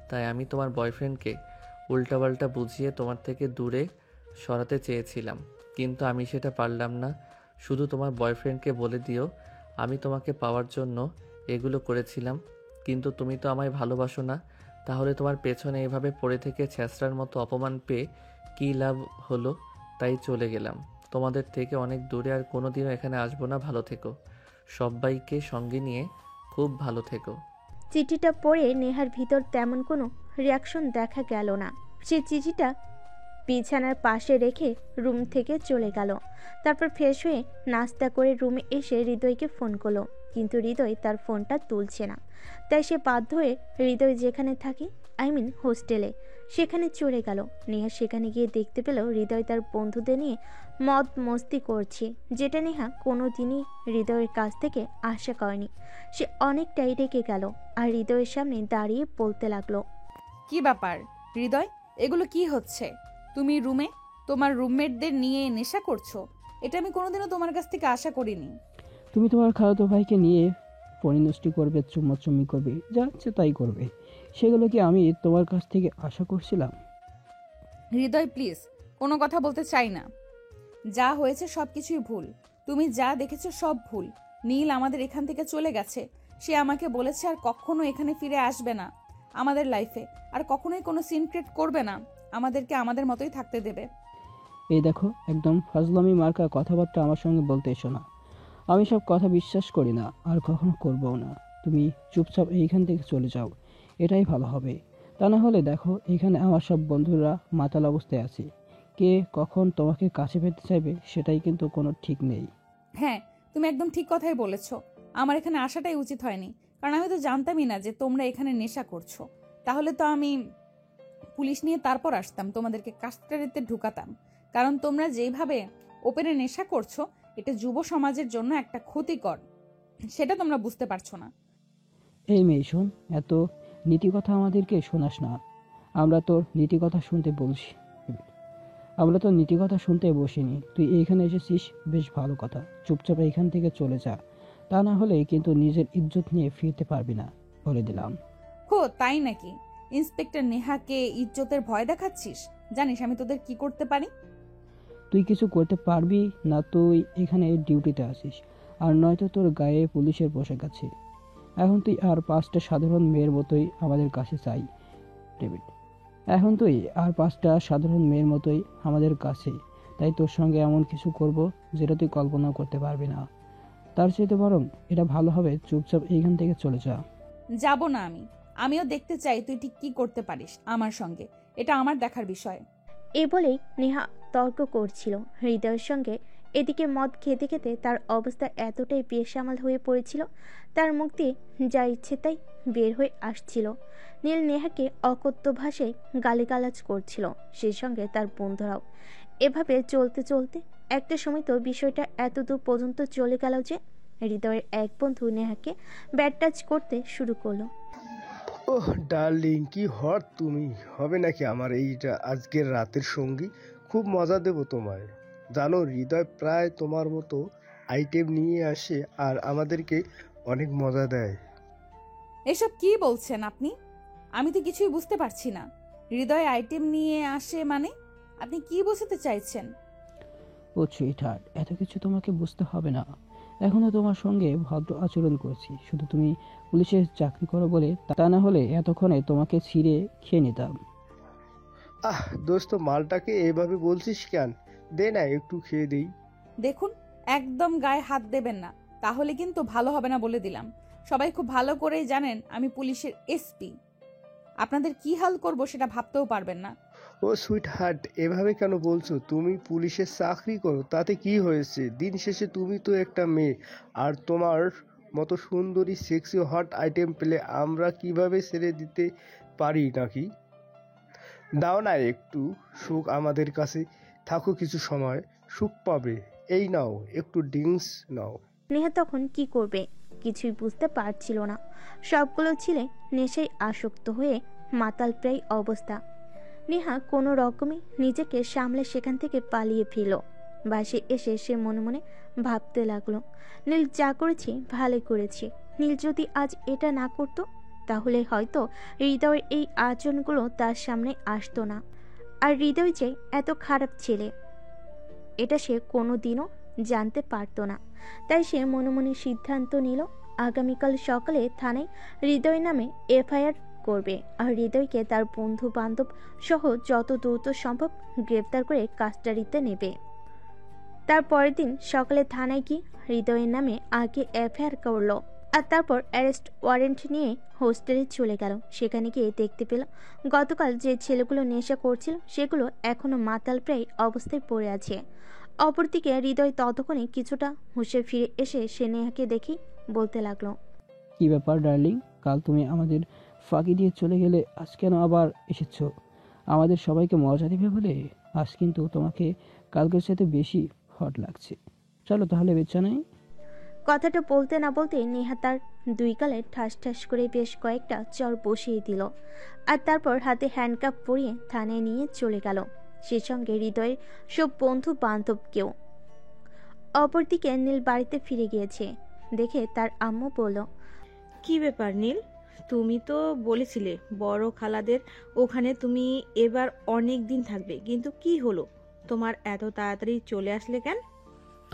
তাই আমি তোমার বয়ফ্রেন্ডকে উল্টাপাল্টা বুঝিয়ে তোমার থেকে দূরে সরাতে চেয়েছিলাম, কিন্তু আমি সেটা পারলাম না। শুধু তোমার বয়ফ্রেন্ডকে বলে দিও আমি তোমাকে পাওয়ার জন্য এগুলো করেছিলাম, কিন্তু তুমি তো আমায় ভালোবাসো না। তাহলে তোমার পেছনে এভাবে পড়ে থেকে ছেঁচড়ার মতো অপমান পেয়ে কী লাভ হলো? তাই চলে গেলাম তোমাদের থেকে অনেক দূরে, আর কোনোদিনও এখানে আসবো না। ভালো থেকো, সবাইকে সঙ্গে নিয়ে খুব ভালো থেকো। চিঠিটা পড়ে নেহার ভিতর তেমন কোনো রিয়াকশন দেখা গেল না। সে চিঠিটা বিছানার পাশে রেখে রুম থেকে চলে গেল। তারপর ফ্রেশ হয়ে নাস্তা করে রুমে এসে হৃদয়কে ফোন করলো, কিন্তু হৃদয় তার ফোনটা তুলছে না। তাই সে বাধ্য হয়ে হৃদয় যেখানে থাকে, হোস্টেলে, সেখানে চলে গেল। নেহা সেখানে গিয়ে দেখতে পেল হৃদয় তার বন্ধুদের নিয়ে মদ মস্তি করছে, যেটা নেহা কোনো দিনই হৃদয়ের কাছ থেকে আশা করেনি। সে অনেকটাই রেগে গেল আর হৃদয়ের সামনে দাঁড়িয়ে বলতে লাগলো, কি ব্যাপার হৃদয়, এগুলো কি হচ্ছে? তুমি রুমে তোমার রুমমেটদের নিয়ে নেশা করছো? এটা আমি কোনোদিনও তোমার কাছ থেকে আশা করিনি। তুমি তোমার খালাতো ভাইকে নিয়ে পরিনষ্টি করবে, চুম্মাচুম্মি করবে, যা ইচ্ছে তাই করবে। সেগুলো কি আমি তোমার কাছ থেকে আশা করছিলাম? হৃদয় প্লিজ, কোনো কথা বলতে চাই না। যা হয়েছে সব কিছুই ভুল। তুমি যা দেখেছো সব ভুল। নীল আমাদের এখান থেকে চলে গেছে। সে আমাকে বলেছে আর কখনো এখানে ফিরে আসবে না আমাদের লাইফে, আর কখনোই কোনো সিন ক্রিয়েট করবে না, আমাদেরকে আমাদের মতোই থাকতে দেবে। এই দেখো, একদম ফাজলামি মার্কা কথাবার্তা আমার সঙ্গে বলতে এসো না। আমি সব কথা বিশ্বাস করি না আর কখনো করবও না। তুমি চুপচাপ এইখান থেকে চলে যাও, এটাই ভালো হবে। তা না হলে দেখো, এখানে আমার সব বন্ধুরা মাতাল অবস্থায় আছে। কে কখন তোমাকে কাছে পেতে চাইবে সেটাই কিন্তু কোনো ঠিক নেই। হ্যাঁ, তুমি একদম ঠিক কথাই বলেছো। আমার এখানে আসাটাই উচিত হয়নি, কারণ আমি তো জানতামই না যে তোমরা এখানে নেশা করছো। তাহলে তো আমি পুলিশ নিয়ে তারপর আসতাম, তোমাদেরকে কাস্টাডিতে ঢুকাতাম। কারণ তোমরা যেইভাবে ওপেনে নেশা করছো, এটা যুব সমাজের জন্য একটা ক্ষতিকর, সেটা তোমরা বুঝতে পারছো না। এই মেয়ে শোন, এত নীতিকথা আমাদেরকে শোনাস না। আমরা তোর নীতিকথা শুনতে বলছি, আমরা তো নীতিকথা শুনতে বসিনি। তুই এইখানে এসেছিস, বেশ ভালো কথা। চুপচাপ এইখান থেকে চলে যা, তা না হলে কিন্তু নিজের ইজ্জত নিয়ে ফিরতে পারবি না, বলে দিলাম। হো তাই নাকি? ইন্সপেক্টর নেহাকে ইজ্জতের ভয় দেখাচ্ছিস? জানিস আমি তোদের কি করতে পারি? তুই কিছু করতে পারবি না, তুই এখানে ডিউটিতে আসিস, আর নয়তো তোর গায়ে পুলিশের পোশাক আছে। এখন তুই আর 5টা সাধারণ মেয়ের মতোই আমাদের কাছে চাই, ডেভিড। এখন তুই আর 5টা সাধারণ মেয়ের মতোই আমাদের কাছে, তাই তোর সঙ্গে এমন কিছু করব যেটা তুই কল্পনাও করতে পারবি না। তার চাইতে বরং এটা ভালো হবে চুপচাপ এইখান থেকে চলে যা। যাব না আমিও দেখতে চাই তুই ঠিক কি করতে পারিস আমার সঙ্গে। এটা আমার দেখার বিষয়। এ বলেই নেহা তর্ক করছিল হৃদয়ের সঙ্গে। এদিকে মদ খেতে খেতে তার অবস্থা এতটাই বেসামাল হয়ে পড়েছিল, তার মুখ দিয়ে যা ইচ্ছে তাই বের হয়ে আসছিল। নীল নেহাকে অকথ্য ভাষায় গালিগালাজ করছিল, সেই সঙ্গে তার বন্ধুরাও। এভাবে চলতে চলতে একটা সময় তো বিষয়টা এত দূর পর্যন্ত চলে গেল যে হৃদয়ের এক বন্ধু নেহাকে ব্যাট টাচ করতে শুরু করলো। ওহ ডার্লিং, কি হট তুমি হবে নাকি আমার এইটা আজকের রাতের সঙ্গী। খুব মজা দেবো তোমায়। জানো, হৃদয় প্রায় তোমার মতো আইটেম নিয়ে আসে আর আমাদেরকে অনেক মজা দেয়। এসব কি বলছেন আপনি? আমি তো কিছুই বুঝতে পারছি না। হৃদয় আইটেম নিয়ে আসে মানে? আপনি কি বোঝাতে চাইছেন? ও সুইটহার্ট, এত কিছু তোমাকে বুঝতে হবে না। এখনো তোমার সঙ্গে ভদ্র আচরণ করছি, শুধু তুমি পুলিশের চাকরি করো বলে। তা না হলে এতক্ষণে তোমাকে ছিঁড়ে খেয়ে নিতাম। আহ দোস্ত, মালটাকে এভাবে বলছিস কেন? দে না একটু খেয়ে দেই। দেখুন, একদম গায়ে হাত দেবেন না, তাহলে কিন্তু ভালো হবে না বলে দিলাম। সবাই খুব ভালো করেই জানেন আমি পুলিশের এসপি। আপনাদের কি হাল করব সেটা ভাবতেও পারবেন না। ও সুইটহার্ট, এভাবে কেন বলছো? তুমি পুলিশের চাকরি করো, তাতে কি হয়েছে? দিন শেষে তুমি তো একটা মেয়ে, আর তোমার মতো সুন্দরী সেক্সি হট আইটেম পেলে আমরা কিভাবে ছেড়ে দিতে পারি নাকি? দাও না একটু সুখ আমাদের কাছে, থাকো কিছু সময়, সুখ পাবে। এই নাও একটু ড্রিঙ্কস নাও। নেহা তখন কি করবে কিছুই বুঝতে পারছিল না। সবগুলো ছিলে নেশায় আসক্ত হয়ে মাতাল প্রায় অবস্থা। নেহা কোনো রকমে নিজেকে সামলে সেখান থেকে পালিয়ে ফিরল। বাসে এসে সে মনে মনে ভাবতে লাগলো, নীল যা করেছে ভালোই করেছে। নীল যদি আজ এটা না করতো, তাহলে হয়তো হৃদয়ের এই আচরণগুলো তার সামনে আসতো না। আর হৃদয় যে এত খারাপ ছেলে, এটা সে কোনো দিনও জানতে পারতো না। তাই সে মনে মনে সিদ্ধান্ত নিল, আগামীকাল সকালে থানায় হৃদয় নামে এফআইআর করবে, আর হৃদয়কে তার বন্ধু বান্ধব সহ যত দ্রুত সম্ভব গ্রেফতার করে কাস্টাডিতে নেবে। তার পরের দিন সকালে থানায় গিয়ে হৃদয়ের নামে আগে এফআইআর করলো, আর তারপর অ্যারেস্ট ওয়ারেন্ট নিয়ে হোস্টেলে চলে গেল। সেখানে গিয়ে দেখতে পেল গতকাল যে ছেলেগুলো নেশা করছিল সেগুলো এখনো মাতাল প্রায় অবস্থায় পড়ে আছে। অপরদিকে হৃদয় ততক্ষণে কিছুটা হুঁশে ফিরে এসে সে নেহাকে দেখেই বলতে লাগলো, কি ব্যাপার ডার্লিং, কাল তুমি আমাদের ফাঁকি দিয়ে চলে গেলে, আজ কেন আবার এসেছো? আমাদের সবাইকে মজা দিবে বলে? আজ কিন্তু তোমাকে কালকের সাথে বেশি হট লাগছে। চলো তাহলে বিছানায়। কথাটা বলতে না বলতে নেহা তার দুই গালে ঠাস ঠাস করে বেশ কয়েকটা চর বসিয়ে দিল, আর তারপর হাতে হ্যান্ডকাপ পরিয়ে থানায় নিয়ে চলে গেল, সে সঙ্গে হৃদয়ের সব বন্ধু বান্ধবকেও। অপরদিকে নীল বাড়িতে ফিরে গিয়েছে দেখে তার আম্মু বলল, কি ব্যাপার নীল, তুমি তো বলেছিলে বড় খালাদের ওখানে তুমি এবার অনেক দিন থাকবে, কিন্তু কি হলো, তোমার এত তাড়াতাড়ি চলে আসলে কেন?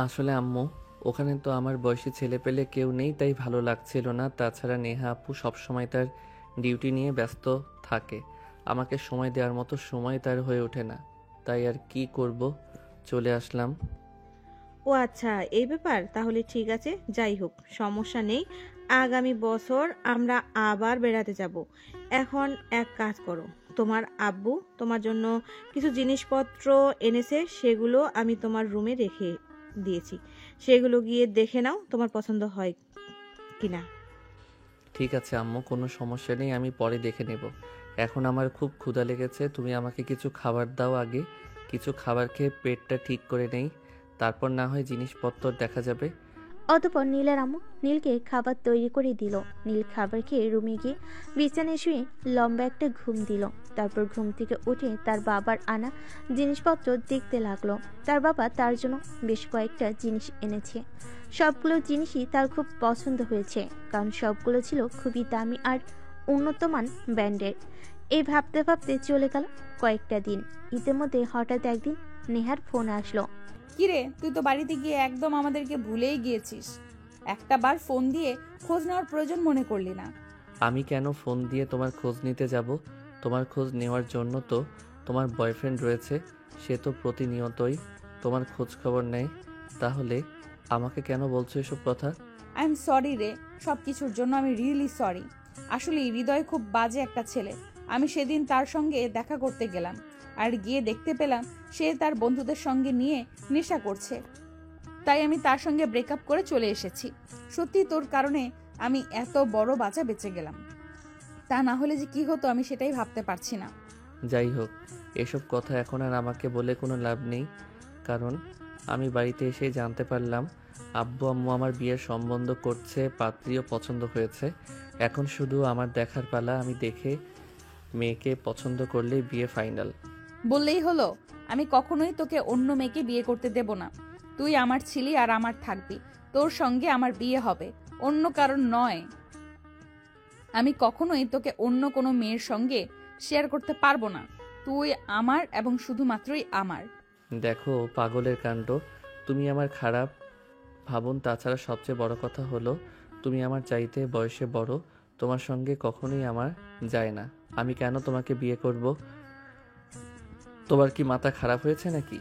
আসলে আম্মু, ওখানে তো আমার বয়সী ছেলে পেলে কেউ নেই, তাই ভালো লাগছিল না। তাছাড়া নেহা আপু সবসময় তার ডিউটি নিয়ে ব্যস্ত থাকে, আমাকে সময় দেওয়ার মতো সময় তার হয়ে ওঠে না, তাই আর কি করব, চলে আসলাম। ও আচ্ছা, এই ব্যাপার, তাহলে ঠিক আছে, যাই হোক সমস্যা নেই। আগামী বছর আমরা আবার বেড়াতে যাব। এখন এক কাজ করো, তোমার আব্বু তোমার জন্য কিছু জিনিসপত্র এনেছে, সেগুলো আমি তোমার রুমে রেখে দিয়েছি। সেগুলো গিয়ে দেখে নাও তোমার পছন্দ হয় কিনা। ঠিক আছে আম্মু, কোনো সমস্যা নেই, আমি পরে দেখে নেব। এখন আমার খুব ক্ষুধা লেগেছে, তুমি আমাকে কিছু খাবার দাও আগে। কিছু খাবার খেয়ে পেটটা ঠিক করে নেই, তারপর না হয় জিনিসপত্র দেখা যাবে। অতঃপর নীলের আম্মু নীলকে খাবার তৈরি করে দিল। নীল খাবার খেয়ে রুমে গিয়ে বিছানায় শুয়ে লম্বা একটা ঘুম দিল। তারপর ঘুম থেকে উঠে তার বাবার আনা জিনিসপত্র দেখতে লাগলো। তার বাবা তার জন্য বেশ কয়েকটা জিনিস এনেছে। সবগুলো জিনিসই তার খুব পছন্দ হয়েছে, কারণ সবগুলো ছিল খুবই দামি আর উন্নতমান ব্র্যান্ডের। এই ভাবতে ভাবতে চলে গেল কয়েকটা দিন। ইতিমধ্যে হঠাৎ একদিন নেহার ফোন আসলো। কিরে, তুই তো বাড়িতে গিয়ে একদম আমাদেরকে ভুলেই গিয়েছিস। একটা বার ফোন দিয়ে খোঁজ নেওয়ার প্রয়োজন মনে করলি না। আমি কেন ফোন দিয়ে তোমার খোঁজ নিতে যাব? তোমার খোঁজ নেওয়ার জন্য তো তোমার বয়ফ্রেন্ড রয়েছে, সে তো প্রতিনিয়তই তোমার খোঁজ খবর নেয়। তাহলে আমাকে কেন বলছো এসব কথা? আই এম সরি রে, সব কিছুর জন্য আমি রিয়েলি সরি। আসলে হৃদয় খুব বাজে একটা ছেলে। আমি সেদিন তার সঙ্গে দেখা করতে গেলাম, আর গিয়ে দেখতে পেলাম সে তার বন্ধুদের সঙ্গে নিয়ে নেশা করছে। তাই আমি তার সঙ্গে ব্রেকআপ করে চলে এসেছি। সত্যি তোর কারণে আমি এত বড় বাঁচা বেঁচে গেলাম। তা না হলে যে কি হতো আমি সেটাই ভাবতে পারছি না। যাই হোক, এসব কথা এখন আর আমাকে বলে কোনো লাভ নেই, কারণ আমি বাড়িতে এসে জানতে পারলাম আব্বু আম্মু আমার বিয়ের সম্বন্ধ করছে, পাত্রীও পছন্দ হয়েছে। এখন শুধু আমার দেখার পালা, আমি দেখে মেয়েকে পছন্দ করলেই বিয়ে ফাইনাল। বললেই হলো, আমি কখনোই তোকে অন্য মেয়েকে বিয়ে করতে দেব না। তুই আমার ছিলি আর আমার থাকবি। তোর সঙ্গে আমার বিয়ে হবে, অন্য কারণ নয়। আমি কখনোই তোকে অন্য কোনো মেয়ের সঙ্গে শেয়ার করতে পারবো না। তুই আমার এবং শুধুমাত্রই আমার। দেখো পাগলের কাণ্ড, তুমি আমার খারাপ ভাবুন। তাছাড়া সবচেয়ে বড় কথা হলো তুমি আমার চাইতে বয়সে বড়, তোমার সঙ্গে কখনোই আমার যায় না। আমি কেন তোমাকে বিয়ে করব? তোমার কি মাথা খারাপ হয়েছে নাকি?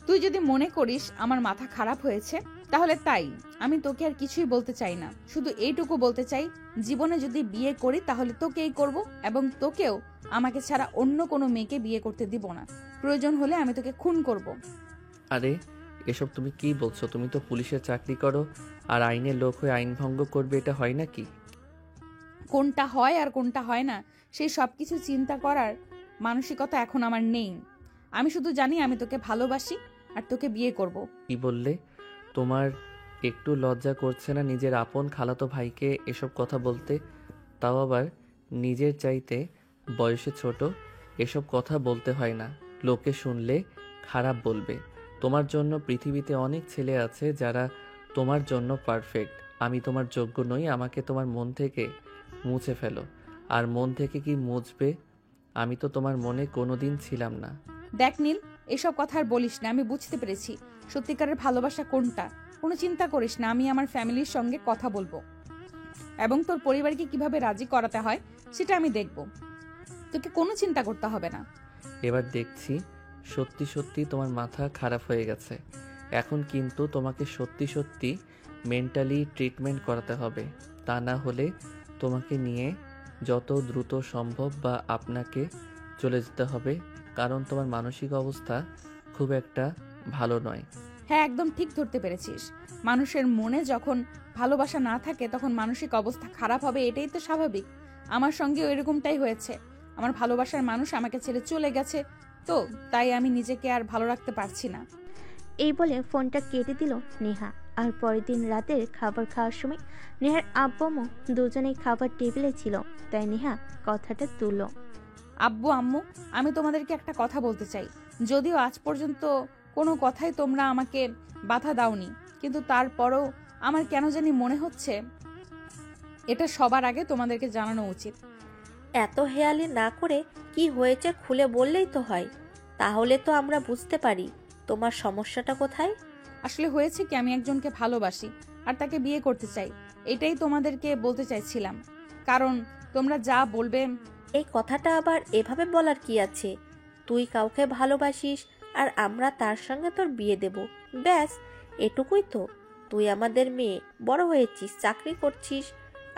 তুই যদি মনে করিস আমার মাথা খারাপ হয়েছে তাহলে তাই। আমি তোকে আর কিছুই বলতে চাই না, শুধু এইটুকু বলতে চাই, জীবনে যদি বিয়ে করি তাহলে তোকেই করব, এবং তোকেও আমাকে ছাড়া অন্য কোনো মেয়েকে বিয়ে করতে দিব না। প্রয়োজন হলে আমি তোকে খুন করব। আরে এসব তুমি কি বলছো? তুমি তো পুলিশের চাকরি করো, আর আইনের লোক হয়ে আইন ভঙ্গ করবে, এটা হয় নাকি? কোনটা হয় আর কোনটা হয় না সেই সব কিছু চিন্তা করার মানসিকতা এখন আমার নেই। আমি শুধু জানি আমি তোকে ভালোবাসি আর তোকে বিয়ে করব। কি বললে? তোমার একটু লজ্জা করছে না নিজের আপন খালাতো ভাইকে এসব কথা বলতে? তাও আবার নিজের চাইতে বয়সে ছোট। এসব কথা বলতে হয় না, লোকে শুনলে খারাপ বলবে। তোমার জন্য পৃথিবীতে অনেক ছেলে আছে যারা তোমার জন্য পারফেক্ট। আমি তোমার যোগ্য নই, আমাকে তোমার মন থেকে মুছে ফেলো। আর মন থেকে কি মুছবে? আমি তো তোমার মনে কোনোদিন ছিলাম না। দেখ নীল, এসব কথা আর বলিস না। আমি বুঝতে পেরেছি সত্যিকারের ভালোবাসা কোনটা। কোনো চিন্তা করিস না, আমি আমার ফ্যামিলির সঙ্গে কথা বলবো এবং তোর পরিবারকে কিভাবে রাজি করাতে হয় সেটা আমি দেখব। তোকে কোনো চিন্তা করতে হবে না। এবার দেখছি সত্যি সত্যি তোমার মাথা খারাপ হয়ে গেছে। এখন কিন্তু তোমাকে সত্যি সত্যি মেন্টালি ট্রিটমেন্ট করাতে হবে, তা না হলে তোমাকে নিয়ে যত দ্রুত সম্ভব বা আপনাকে চলে যেতে হবে, কারণ তোমার মানসিক অবস্থা খুব একটা ভালো নয়। হ্যাঁ, একদম ঠিক ধরতে পেরেছিস। মানুষের মনে যখন ভালোবাসা না থাকে তখন মানসিক অবস্থা খারাপ হবে, এটাই তো স্বাভাবিক। আমার সঙ্গেও এরকমটাই হয়েছে। আমার ভালোবাসার মানুষ আমাকে ছেড়ে চলে গেছে, তো তাই আমি নিজেকে আর ভালো রাখতে পারছি না। এই বলে ফোনটা কেটে দিল নেহা। আর পরের দিন রাতের খাবার খাওয়ার সময় নেহার আব্বু আম্মু দুজনেই খাবার টেবিলে ছিল, তাই নেহা কথাটা তুলল। আব্বু আম্মু, আমি তোমাদেরকে একটা কথা বলতে চাই। যদিও আজ পর্যন্ত কোনো কথাই তোমরা আমাকে বাধা দাওনি, কিন্তু তারপরও আমার কেন জানি মনে হচ্ছে এটা সবার আগে তোমাদেরকে জানানো উচিত। এত হেয়ালি না করে কি হয়েছে খুলে বললেই তো হয়, তাহলে তো আমরা বুঝতে পারি তোমার সমস্যাটা কোথায়। আসলে হয়েছে কি, আমি একজনকে ভালোবাসি আর তাকে বিয়ে করতে চাই। এটাই তোমাদেরকে বলতে চাইছিলাম, কারণ তোমরা যা বলবে। এই কথাটা আবার এভাবে বলার কি আছে? তুই কাউকে ভালোবাসিস আর আমরা তার সঙ্গে তোর বিয়ে দেব, ব্যাস এটুকুই তো। তুই আমাদের মেয়ে, বড় হয়েছিস, চাকরি করছিস,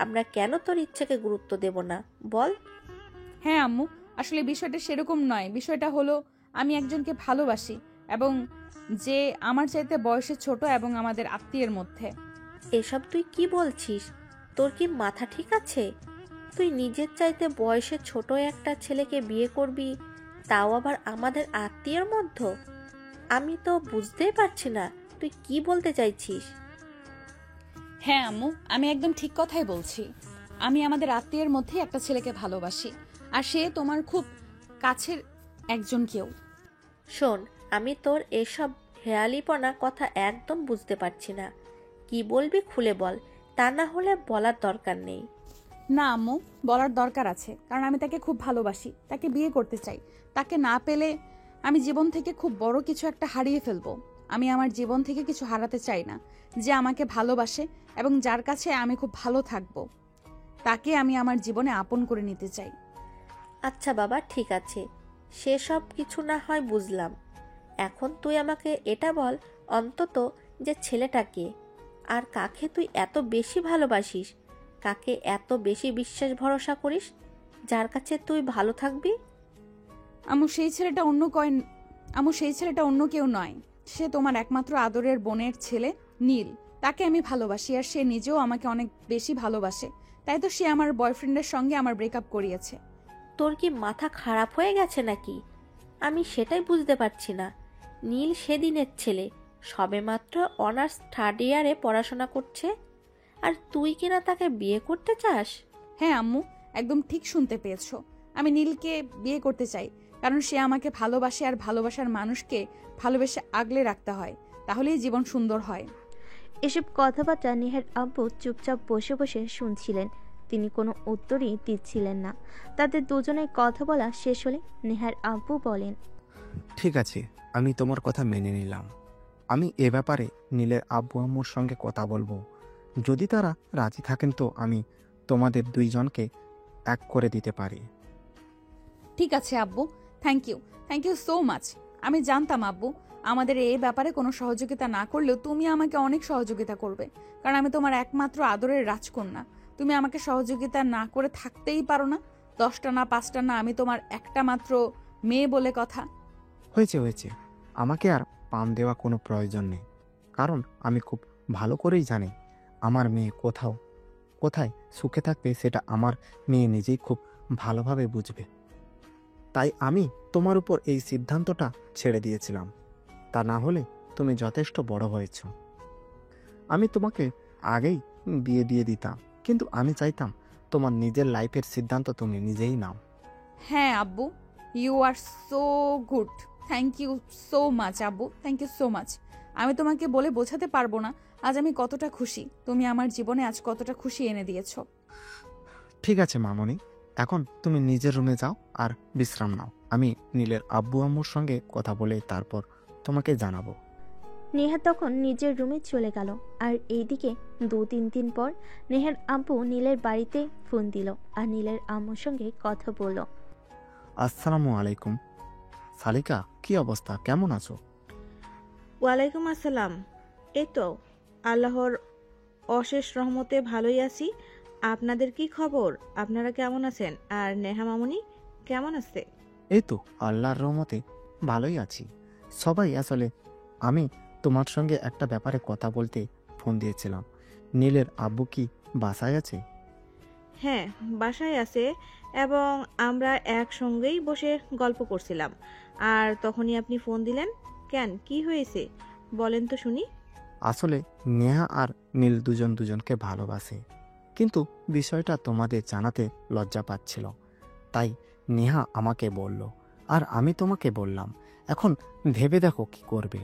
আমরা কেন তোর ইচ্ছেকে গুরুত্ব দেব না বল? হ্যাঁ আম্মু, আসলে বিষয়টা সেরকম নয়। বিষয়টা হলো আমি একজনকে ভালোবাসি, এবং যে আমার চাইতে বয়সে ছোট এবং আমাদের আত্মীয়ের মধ্যে। এসব তুই কি বলছিস? তোর কি মাথা ঠিক আছে? তুই নিজের চাইতে বয়সে ছোট একটা ছেলেকে বিয়ে করবি, তাও আবার আমাদের আত্মীয়ের মধ্যে? আমি তো বুঝতেই পারছি না তুই কি বলতে চাইছিস। হ্যাঁ আম্মু, আমি একদম ঠিক কথাই বলছি। আমি আমাদের আত্মীয়ের মধ্যে একটা ছেলেকে ভালোবাসি, আর সে তোমার খুব কাছের একজন কেউ। শোন, আমি তোর এসব হেয়ালিপনা কথা একদম বুঝতে পারছি না। কি বলবি খুলে বল, তা না হলে বলার দরকার নেই। না আম্মু, বলার দরকার আছে, কারণ আমি তাকে খুব ভালোবাসি, তাকে বিয়ে করতে চাই। তাকে না পেলে আমি জীবন থেকে খুব বড় কিছু একটা হারিয়ে ফেলবো। আমি আমার জীবন থেকে কিছু হারাতে চাই না। যে আমাকে ভালোবাসে এবং যার কাছে আমি খুব ভালো থাকবো, তাকে আমি আমার জীবনে আপন করে নিতে চাই। আচ্ছা বাবা, ঠিক আছে, সেসব কিছু না হয় বুঝলাম। এখন তুই আমাকে এটা বল অন্তত, যে ছেলেটাকে আর কাকে তুই এত বেশি ভালোবাসিস, কাকে এত বেশি বিশ্বাস ভরসা করিস, যার কাছে তুই ভালো থাকবি। আম্মু, সেই ছেলেটা অন্য কেউ নয়। সে তোমার একমাত্র আদরের বোনের ছেলে নীল। তাকে আমি ভালোবাসি, আর সে নিজেও আমাকে অনেক বেশি ভালোবাসে। তাই তো সে আমার বয়ফ্রেন্ডের সঙ্গে আমার ব্রেকআপ করিয়েছে। তোর কি মাথা খারাপ হয়ে গেছে নাকি? আমি সেটাই বুঝতে পারছি না। নীল সেদিনের ছেলে, সবেমাত্র অনার্স থার্ড ইয়ারে পড়াশোনা করছে, আর তুই কিনা তাকে বিয়ে করতে চাস? হ্যাঁ আম্মু, একদম ঠিক শুনতে পেয়েছো। আমি নীলকে বিয়ে করতে চাই, কারণ সে আমাকে ভালোবাসে, আর ভালোবাসার মানুষকে ভালোবেসে আগলে রাখতে হয়, তাহলেই জীবন সুন্দর হয়। এসব কথাবার্তা নেহার আব্বু চুপচাপ বসে বসে শুনছিলেন। তিনি কোনো উত্তরই দিচ্ছিলেন না। তাদের দুজনের কথা বলা শেষ হলে নেহার আব্বু বলেন, ঠিক আছে, আমি তোমার কথা মেনে নিলাম। আমি এ ব্যাপারে নীলের আব্বু আম্মুর সঙ্গে কথা বলবো। যদি তারা রাজি থাকেন তো আমি তোমাদের দুইজনকে এক করে দিতে পারি। ঠিক আছে আব্বু, থ্যাংক ইউ সো মাচ। আমি জানতাম আব্বু, আমাদের এই ব্যাপারে কোনো সহযোগিতা না করলেও তুমি আমাকে অনেক সহযোগিতা করবে, কারণ আমি তোমার একমাত্র আদরের রাজকন্যা। তুমি আমাকে সহযোগিতা না করে থাকতেই পারো না। 10টা না 5টা না, আমি তোমার একটা মাত্র মেয়ে বলে কথা। হয়েছে, আমাকে আর পাম দেওয়া কোনো প্রয়োজন নেই, কারণ আমি খুব ভালো করেই জানি আমার মেয়ে কোথায় সুখে থাকবে সেটা আমার মেয়ে নিজেই খুব ভালোভাবে বুঝবে। তাই আমি তোমার উপর এই সিদ্ধান্তটা ছেড়ে দিয়েছিলাম। তা না হলে তুমি যথেষ্ট বড় হয়েছ। আমি তোমাকে আগেই বিয়ে দিয়ে দিতাম, কিন্তু আমি চাইতাম তোমার নিজের লাইফের সিদ্ধান্ত তুমি নিজেই নাও। হ্যাঁ আব্বু, you are so good. Thank you so much আব্বু, থ্যাংক ইউ সো মাচ। আমি তোমাকে বলে বোঝাতে পারবো না আজ আমি কতটা খুশি। তুমি আমার জীবনে আজ কতটা খুশি এনে দিয়েছো। ঠিক আছে মামনি, এখন তুমি নিজের রুমে যাও আর বিশ্রাম নাও। আমি নীলের আব্বু আম্মুর সঙ্গে কথা বলে তারপর তোমাকে জানাবো। নেহা তখন নিজের রুমে চলে গেল। আর এইদিকে 2-3 দিন পর নেহার আব্বু নীলের বাড়িতে ফোন দিল আর নীলের আম্মুর সঙ্গে কথা বলল। আসসালামু আলাইকুম। সালিকা, কি অবস্থা, কেমন আছো? ওয়ালাইকুম আসসালাম। এই তো আল্লাহর অশেষ রহমতে ভালোই আছি। আপনাদের কি খবর? আপনারা কেমন আছেন? আর নেহা মামুনি কেমন আছে? এই তো আল্লাহর রহমতে ভালোই আছি সবাই। আসলে আমি তোমার সঙ্গে একটা ব্যাপারে কথা বলতে ফোন দিয়েছিলাম। নীলের আব্বু কি বাসায় আছে? হ্যাঁ, বাসায় আছে, এবং আমরা একসঙ্গেই বসে গল্প করছিলাম। আর তখনই আপনি ফোন দিলেন। কেন, কি হয়েছে বলেন তো শুনি। আসলে নেহা আর নীল দুজনকে ভালোবাসে, কিন্তু বিষয়টা তোমাদের জানাতে লজ্জা পাচ্ছিল। তাই নেহা আমাকে বলল, আর আমি তোমাকে বললাম। এখন ভেবে দেখো কি করবে।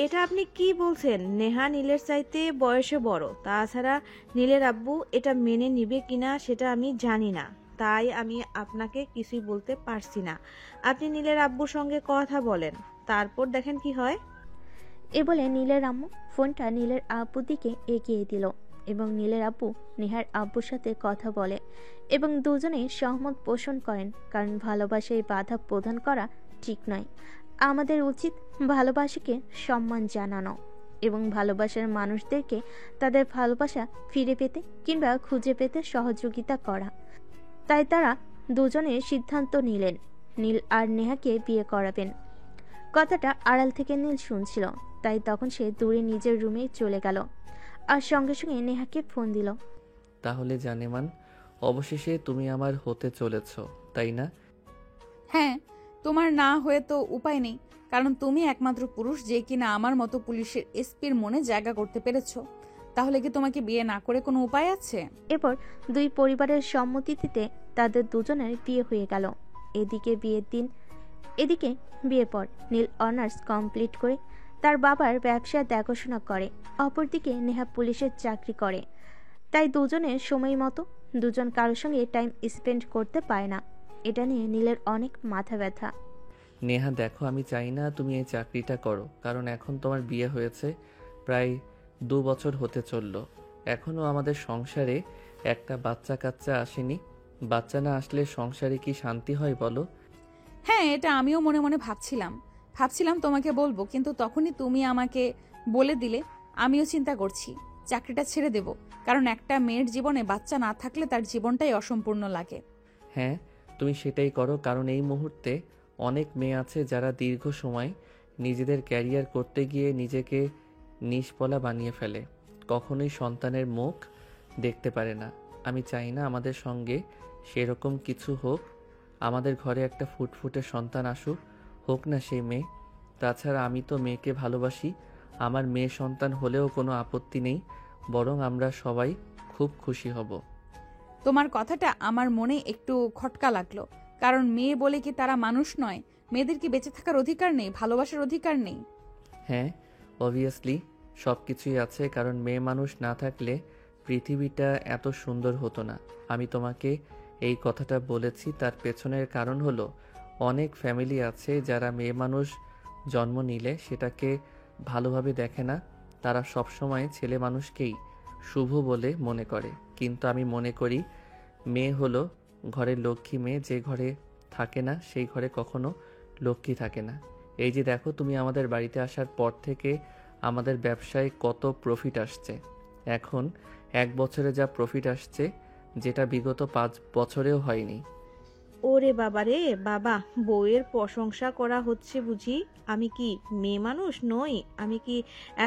এটা আপনি কি বলছেন? নেহা নীলের চাইতে বয়সে বড়। তাছাড়া নীলের আব্বু এটা মেনে নিবে কিনা সেটা আমি জানি না, তাই আমি আপনাকে কিছুই বলতে পারছি না। আপনি নীলের আব্বুর সঙ্গে কথা বলেন, তারপর দেখেন কি হয়। এ বলে নীলের আম্মু ফোনটা নীলের আব্বুর দিকে এগিয়ে দিল এবং নীলের আব্বু নেহার আব্বুর সাথে কথা বলে এবং দুজনেই সহমত পোষণ করেন, কারণ ভালোবাসায় বাধা প্রদান করা ঠিক নয়। আমাদের উচিত ভালোবাসাকে সম্মান জানানো। এবং ভালোবাসার মানুষদেরকে তাদের ভালোবাসা ফিরে পেতে কিংবা খুঁজে পেতে সহযোগিতা করা। তাই তারা দুজনে সিদ্ধান্ত নিলেন নীল আর নেহাকে বিয়ে করাবেন। কথাটা আড়াল থেকে নীল শুনছিল, তাই তখন সে দূরে নিজের রুমে চলে গেল আর সঙ্গে সঙ্গে নেহাকে ফোন দিল। তাহলে জানেমান, অবশেষে তুমি আমার হতে চলেছ, তাই না? হ্যাঁ, তোমার না হয়ে তো উপায় নেই, কারণ তুমি একমাত্র পুরুষ যে কিনা আমার মতো পুলিশের এসপির মনে জায়গা করতে পেরেছো। তাহলে কি তোমাকে বিয়ে না করে কোনো উপায় আছে? এরপর দুই পরিবারের সম্মতিতে তাদের দুজনের বিয়ে হয়ে গেল। এদিকে বিয়ের পর নীল অনার্স কমপ্লিট করে তার বাবার ব্যবসা দেখাশোনা করে, অপরদিকে নেহা পুলিশের চাকরি করে। তাই দুজনের সময় মতো দুজন কারোর সঙ্গে টাইম স্পেন্ড করতে পারে না। এটা নিয়ে নীলের অনেক মাথা ব্যথা। নেহা দেখো, আমি চাই না তুমি এই চাকরিটা করো, কারণ এখন তোমার বিয়ে হয়েছে, প্রায় 2 বছর হতে চললো, এখনো আমাদের সংসারে একটা বাচ্চা কাচ্চা আসেনি। বাচ্চা না আসলে সংসারে কি শান্তি হয় বলো? হ্যাঁ, এটা আমিও মনে মনে ভাবছিলাম তোমাকে বলবো, কিন্তু তখনই তুমি আমাকে বলে দিলে। আমিও চিন্তা করছি চাকরিটা ছেড়ে দেব, কারণ একটা মেয়ের জীবনে বাচ্চা না থাকলে তার জীবনটাই অসম্পূর্ণ লাগে। হ্যাঁ, তুমি সেটাই করো, কারণ এই মুহূর্তে অনেক মেয়ে আছে যারা দীর্ঘ সময় নিজেদের ক্যারিয়ার করতে গিয়ে নিজেকে নিষ্ফলা বানিয়ে ফেলে, কখনোই সন্তানের মুখ দেখতে পারে না। আমি চাই না আমাদের সঙ্গে সেরকম কিছু হোক। আমাদের ঘরে একটা ফুটফুটে সন্তান আসুক, হোক না সে মেয়ে। তাছাড়া আমি তো মেয়েকে ভালোবাসি, আমার মেয়ে সন্তান হলেও কোনো আপত্তি নেই, বরং আমরা সবাই খুব খুশি হব। তোমার কথাটা আমার মনে একটু খটকা লাগলো, কারণ মেয়ে বলে কি তারা মানুষ নয়? মেয়েদের কি বেঁচে থাকার অধিকার নেই, ভালোবাসার অধিকার নেই? হ্যাঁ, অবভিয়াসলি সব কিছুই আছে, কারণ মেয়ে মানুষ না থাকলে পৃথিবীটা এত সুন্দর হতো না। আমি তোমাকে এই কথাটা বলেছি, তার পেছনের কারণ হলো অনেক ফ্যামিলি আছে যারা মেয়ে মানুষ জন্ম নিলে সেটাকে ভালোভাবে দেখে না, তারা সবসময় ছেলে মানুষকেই শুভ বলে মনে করে। কিন্তু আমি মনে করি মেয়ে হলো ঘরের লক্ষ্মী মেয়ে, যে ঘরে থাকে না সেই ঘরে কখনো লক্ষ্মী থাকে না। এই যে দেখো, তুমি আমাদের বাড়িতে আসার পর থেকে আমাদের ব্যবসায় কত প্রফিট আসছে। এখন 1 বছরে যা প্রফিট আসছে, যেটা বিগত 5 বছরেও হয়নি। ওরে বাবা রে বাবা, বউয়ের প্রশংসা করা হচ্ছে বুঝি? আমি কি মেয়ে মানুষ নই? আমি কি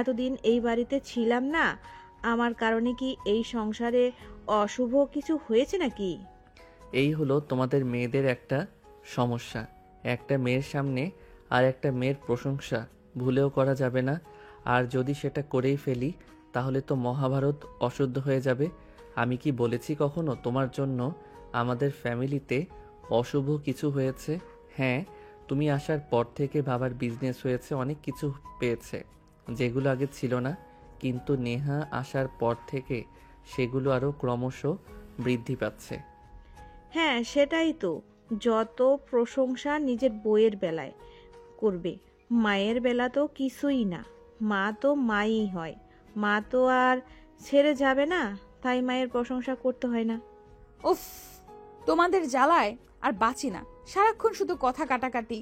এতদিন এই বাড়িতে ছিলাম না? আমার কারণে কি এই সংসারে অশুভ কিছু হয়েছে নাকি? এই হলো তোমাদের মেয়েদের একটা সমস্যা। একটা মেয়ের সামনে আর একটা মেয়ের প্রশংসা ভুলেও করা যাবে না, আর যদি সেটা করেই ফেলি তাহলে তো মহাভারত অশুদ্ধ হয়ে যাবে। আমি কি বলেছি কখনো তোমার জন্য আমাদের ফ্যামিলিতে অশুভ কিছু হয়েছে? হ্যাঁ, তুমি আসার পর থেকে বাবার বিজনেস হয়েছে, অনেক কিছু পেয়েছে যেগুলো আগে ছিল না, কিন্তু নেহা আসার পর থেকে সেগুলো আরও ক্রমশ বৃদ্ধি পাচ্ছে। হ্যাঁ, সেটাই তো। যত প্রশংসা নিজের বউয়ের বেলায় করবে, মায়ের বেলা তো কিছুই না। মা তো মাই হয়, মা তো আর ছেড়ে যাবে না, তাই মায়ের প্রশংসা করতে হয় না। উফ, তোমাদের জ্বালায় আর বাঁচি না। সারাক্ষণ শুধু কথা কাটাকাটি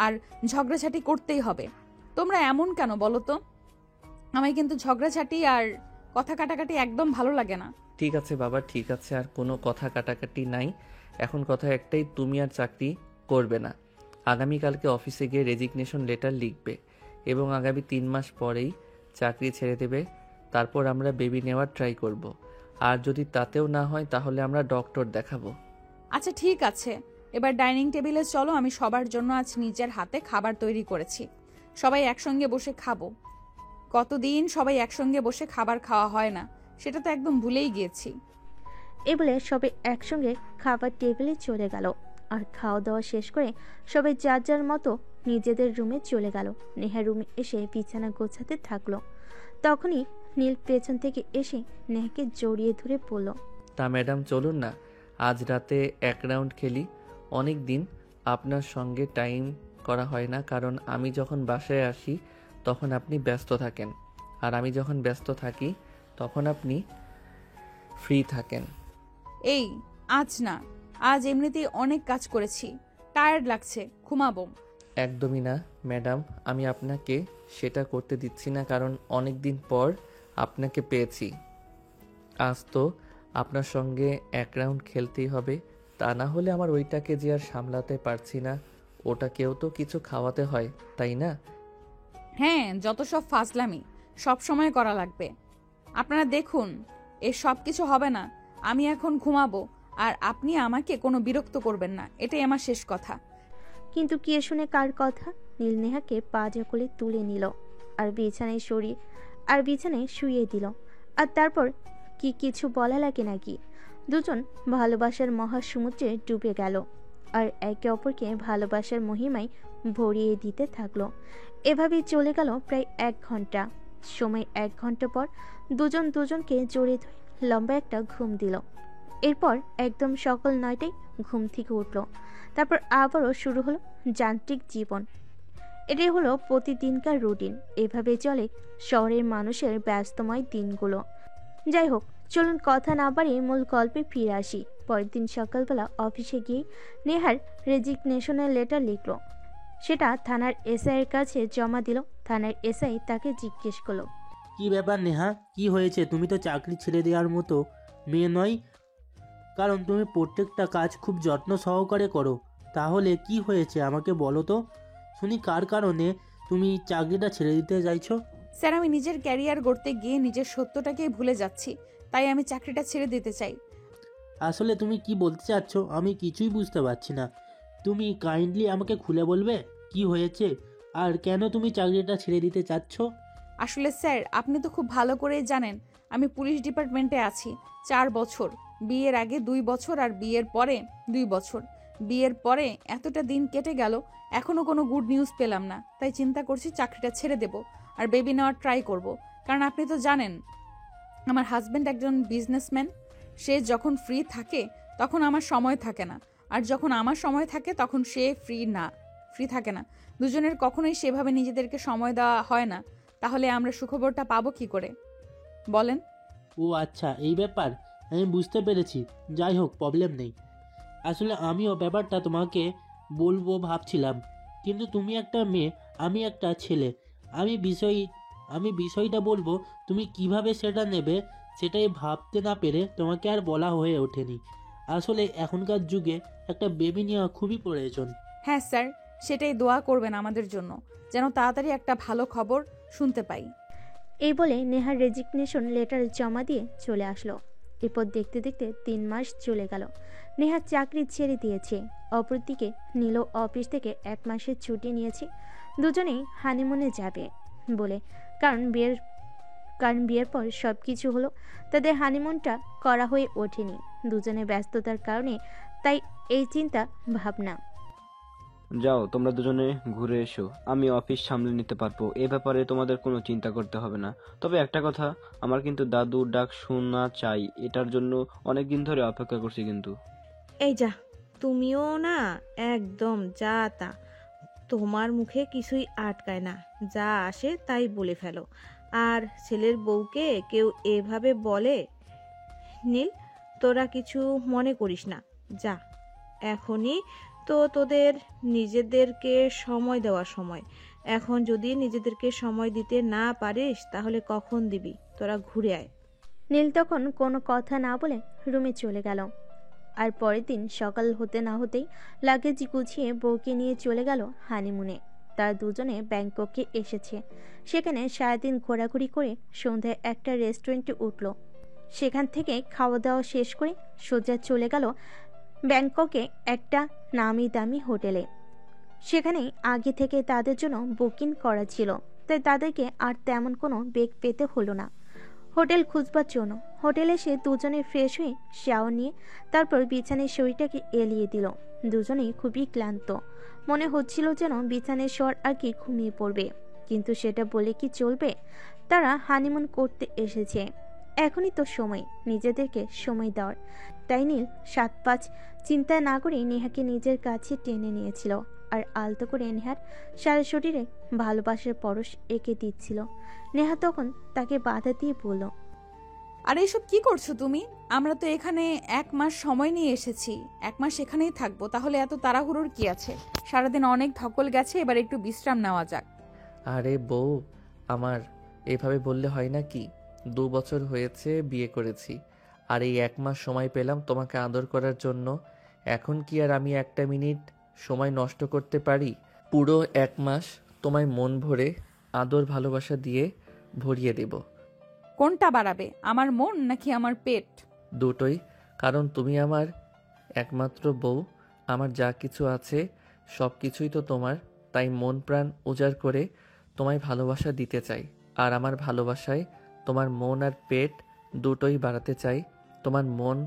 আর ঝগড়াঝাটি করতেই হবে। তোমরা এমন কেন বলো তো? আমায় কিন্তু ঝগড়াঝাটি আর কথা কাটাকাটি একদম ভালো লাগে না। ঠিক আছে বাবা, ঠিক আছে, আর কোনো কথা কাটাকাটি নাই। এখন কথা একটাই, তুমি আর চাকরি করবে না। আগামীকালকে অফিসে গিয়ে রেজিগনেশন লেটার লিখবে এবং আগামী 3 মাস পরেই চাকরি ছেড়ে দেবে। তারপর আমরা বেবি নেওয়ার ট্রাই করব। আর যদি তাতেও না হয় তাহলে আমরা ডক্টর দেখাবো। আচ্ছা ঠিক আছে, এবার ডাইনিং টেবিলে চলো। আমি সবার জন্য আজ নিজের হাতে খাবার তৈরি করেছি, সবাই একসঙ্গে বসে খাবো। কতদিন সবাই একসঙ্গে বসে খাবার খাওয়া হয় না, সেটা তো একদম ভুলেই গিয়েছি। এ বলে সবাই একসঙ্গে খাবার টেবিলে চলে গেল। আর খাওয়া দাওয়া শেষ করে সবাই যার যার মতো নিজেদের রুমে চলে গেল। নেহা রুমে এসে বিছানা গোছাতে থাকলো। তখনই নীল পেছন থেকে এসে নেহাকে জড়িয়ে ধরে বলল, তা ম্যাডাম চলুন না, আজ রাতে 1 রাউন্ড খেলি। অনেক দিন আপনার সঙ্গে টাইম করা হয় না, কারণ আমি যখন বাসায় আসি তখন আপনি ব্যস্ত থাকেন, আর আমি যখন ব্যস্ত থাকি তখন আপনি ফ্রি থাকেন। এই আজ না, আজ এমনিতেই অনেক কাজ করেছি, টায়ার্ড লাগছে, ঘুমাবো। একদমই না ম্যাডাম, আমি আপনাকে সেটা করতে দিচ্ছি না, কারণ অনেক দিন পর আপনাকে পেয়েছি। আজ তো আপনার সঙ্গে এক রাউন্ড খেলতেই হবে, তা না হলে আমার ওইটাকে যে আর সামলাতে পারছি না। ওটাকেও তো কিছু খাওয়াতে হয়, তাই না? হ্যাঁ, যত সব ফাজলামি সব সময় করা লাগবে। আপনারা দেখুন, এ সব কিছু হবে না। আমি এখন ঘুমাবো, আর আপনি আমাকে কোনো বিরক্ত করবেন না, এটাই আমার শেষ কথা। কিন্তু কে শুনে কার কথা? নীল নেহাকে পাজা কোলে তুলে নিল আর বিছানায় শুইয়ে দিল। আর তারপর কি কিছু বলা লাগে নাকি? দুজন ভালোবাসার মহাসমুদ্রে ডুবে গেল আর একে অপরকে ভালোবাসার মহিমায় ভরিয়ে দিতে থাকলো। এভাবেই চলে গেল প্রায় 1 ঘন্টা সময়। 1 ঘন্টা পর দুজন দুজনকে জড়িয়ে ধরে লম্বা একটা ঘুম দিল। এরপর একদম সকাল 9টায় ঘুম থেকে উঠল। তারপর আবারও শুরু হলো যান্ত্রিক জীবন। এটাই হলো প্রতিদিনকার রুটিন। এভাবে চলে শহরের মানুষের ব্যস্তময় দিনগুলো। যাই হোক, চলুন কথা না বাড়িয়ে মূল গল্পে ফিরে আসি। পরের দিন সকালবেলা অফিসে গিয়ে নেহার রেজিগনেশনের লেটার লিখল। সেটা থানার এসআই এর কাছে জমা দিল। থানার এসআই তাকে জিজ্ঞেস করলো, কি ব্যাপার নেহা, কি হয়েছে? তুমি তো চাকরি ছেড়ে দেওয়ার মতো মেয়ে নয়, কারণ তুমি প্রত্যেকটা কাজ খুব যত্ন সহকারে করো। তাহলে কি হয়েছে আমাকে বলো তো শুনি, কার কারণে তুমি চাকরিটা ছেড়ে দিতে চাইছো? স্যার, আমি নিজের ক্যারিয়ার গড়তে গিয়ে নিজের সত্যটাকেই ভুলে যাচ্ছি, তাই আমি চাকরিটা ছেড়ে দিতে চাই। আসলে তুমি কি বলতে চাচ্ছ আমি কিছুই বুঝতে পারছি না। তুমি কাইন্ডলি আমাকে খুলে বলবে কি হয়েছে আর কেন তুমি চাকরিটা ছেড়ে দিতে চাচ্ছ? আসলে স্যার, আপনি তো খুব ভালো করেই জানেন আমি পুলিশ ডিপার্টমেন্টে আছি 4 বছর। বিয়ের আগে 2 বছর আর বিয়ের পরে 2 বছর। বিয়ের পরে এতটা দিন কেটে গেল, এখনো কোনো গুড নিউজ পেলাম না। তাই চিন্তা করছি চাকরিটা ছেড়ে দেব আর বেবি নেওয়ার ট্রাই করব। কারণ আপনি তো জানেন আমার হাজব্যান্ড একজন বিজনেসম্যান। সে যখন ফ্রি থাকে তখন আমার সময় থাকে না, আর যখন আমার সময় থাকে তখন সে ফ্রি থাকে না। দুজনের কখনোই সেভাবে নিজেদেরকে সময় দেওয়া হয় না। তাহলে আমরা সুখবরটা পাবো কি করে বলেন? ও আচ্ছা, এই ব্যাপার, আমি বুঝতে পেরেছি। যাই হোক, প্রবলেম নেই। আসলে আমিও ব্যাপারটা তোমাকে বলবো ভাবছিলাম, কিন্তু তুমি একটা মেয়ে, আমি একটা ছেলে। আমি বিষয়টা বলবো, তুমি কিভাবে সেটা নেবে সেটাই ভাবতে না পেরে তোমাকে আর বলা হয়ে ওঠেনি। আসলে এখনকার যুগে একটা বেবি নেওয়া খুবই প্রয়োজন। হ্যাঁ স্যার, সেটাই দোয়া করবেন আমাদের জন্য, যেন তাড়াতাড়ি একটা ভালো খবর শুনতে পাই। এই বলে নেহার রেজিগনেশন লেটার জমা দিয়ে চলে আসলো। এরপর দেখতে দেখতে 3 মাস চলে গেল। নেহা চাকরি ছেড়ে দিয়েছে। অপরদিকে নীল অফিস থেকে 1 মাসের ছুটি নিয়েছে দুজনেই হানিমুনে যাবে বলে। কারণ বিয়ের পর সব কিছু হলো, তাদের হানিমুনটা করা হয়ে ওঠেনি। দুজনের ব্যস্ততার কারণে তাই এই চিন্তা ভাবনা। যাও, তোমরা দুজনে ঘুরে এসো, আমি অফিস সামলে নিতে পারবো। এ ব্যাপারে তোমাদের কোনো চিন্তা করতে হবে না। তবে একটা কথা, আমার কিন্তু দাদুর ডাক শোনা চাই। এটার জন্য অনেকদিন ধরে অপেক্ষা করছি কিন্তু। এই যা, তুমিও না একদম যা তা, তোমার মুখে কিছুই আটকায় না, যা আসে তাই বলে ফেলো। আর ছেলের বউকে কেউ এভাবে বলে? নীল, তোরা কিছু মনে করিস না, যা। এখনই তো তোদের নিজেদেরকে সময় দেওয়ার সময়। এখন যদি নিজেদেরকে সময় দিতে না পারিস তাহলে কখন দিবি? তোরা ঘুরে আয়। নীল তখন কোনো কথা না বলে রুমে চলে গেল। আর পরের দিন সকাল হতে না হতেই লাগেজ গুছিয়ে বউকে নিয়ে চলে গেল হানিমুনে। তারা দুজনে ব্যাংককে এসেছে। সেখানে সারাদিন ঘোরাঘুরি করে সন্ধ্যায় একটা রেস্টুরেন্টে উঠল। সেখান থেকে খাওয়া দাওয়া শেষ করে সোজা চলে গেল ব্যাংককে একটা নামি দামি হোটেলে। সেখানে আগে থেকে তাদের জন্য বুকিং করা ছিল, তাই তাদেরকে আর তেমন কোনো বেগ পেতে হলো না হোটেল খুঁজবার জন্য। হোটেলে এসে দুজনে ফ্রেশ হয়ে শাওয়ার নিয়ে তারপর বিছানায় শরীরটাকে এলিয়ে দিল। দুজনেই খুবই ক্লান্ত, মনে হচ্ছিল যেন বিছানায় শর আর কি ঘুমিয়ে পড়বে। কিন্তু সেটা বলে কি চলবে? তারা হানিমুন করতে এসেছে, এখনই তো সময় নিজেদেরকে সময় দেওয়ার। তাই নীল 7-5 চিন্তা না করে নেহাকে নিজের কাছে টেনে নিয়েছিল আর আলতো করে নেহার সারা শরীরে ভালোবাসার পরশ এঁকে দিচ্ছিল। নেহা তখন তাকে বাধা দিয়ে বলল, আর এইসব কি করছো তুমি? আমরা তো এখানে 1 মাস সময় নিয়ে এসেছি, 1 মাস এখানেই থাকবো, তাহলে এত তাড়াহুড়োর কি আছে? সারাদিন অনেক ধকল গেছে, এবার একটু বিশ্রাম নেওয়া যাক। আরে বউ আমার, এভাবে বললে হয় না কি? 2 বছর হয়েছে বিয়ে করেছি, আর এই 1 মাস সময় পেলাম তোমাকে আদর করার জন্য। এখন কি আর আমি একটা মিনিট সময় নষ্ট করতে পারি? পুরো 1 মাস তোমায় মন ভরে আদর ভালোবাসা দিয়ে ভরিয়ে দেব। কোনটা বাড়াবে, আমার মন নাকি আমার পেট? দুটোই, কারণ তুমি আমার একমাত্র বউ। আমার যা কিছু আছে সব কিছুই তো তোমার, তাই মন প্রাণ উজাড় করে তোমায় ভালোবাসা দিতে চাই। আর আমার ভালোবাসায় তোমার মন আর পেট দুটোই বাড়াতে চাই। তোমার মন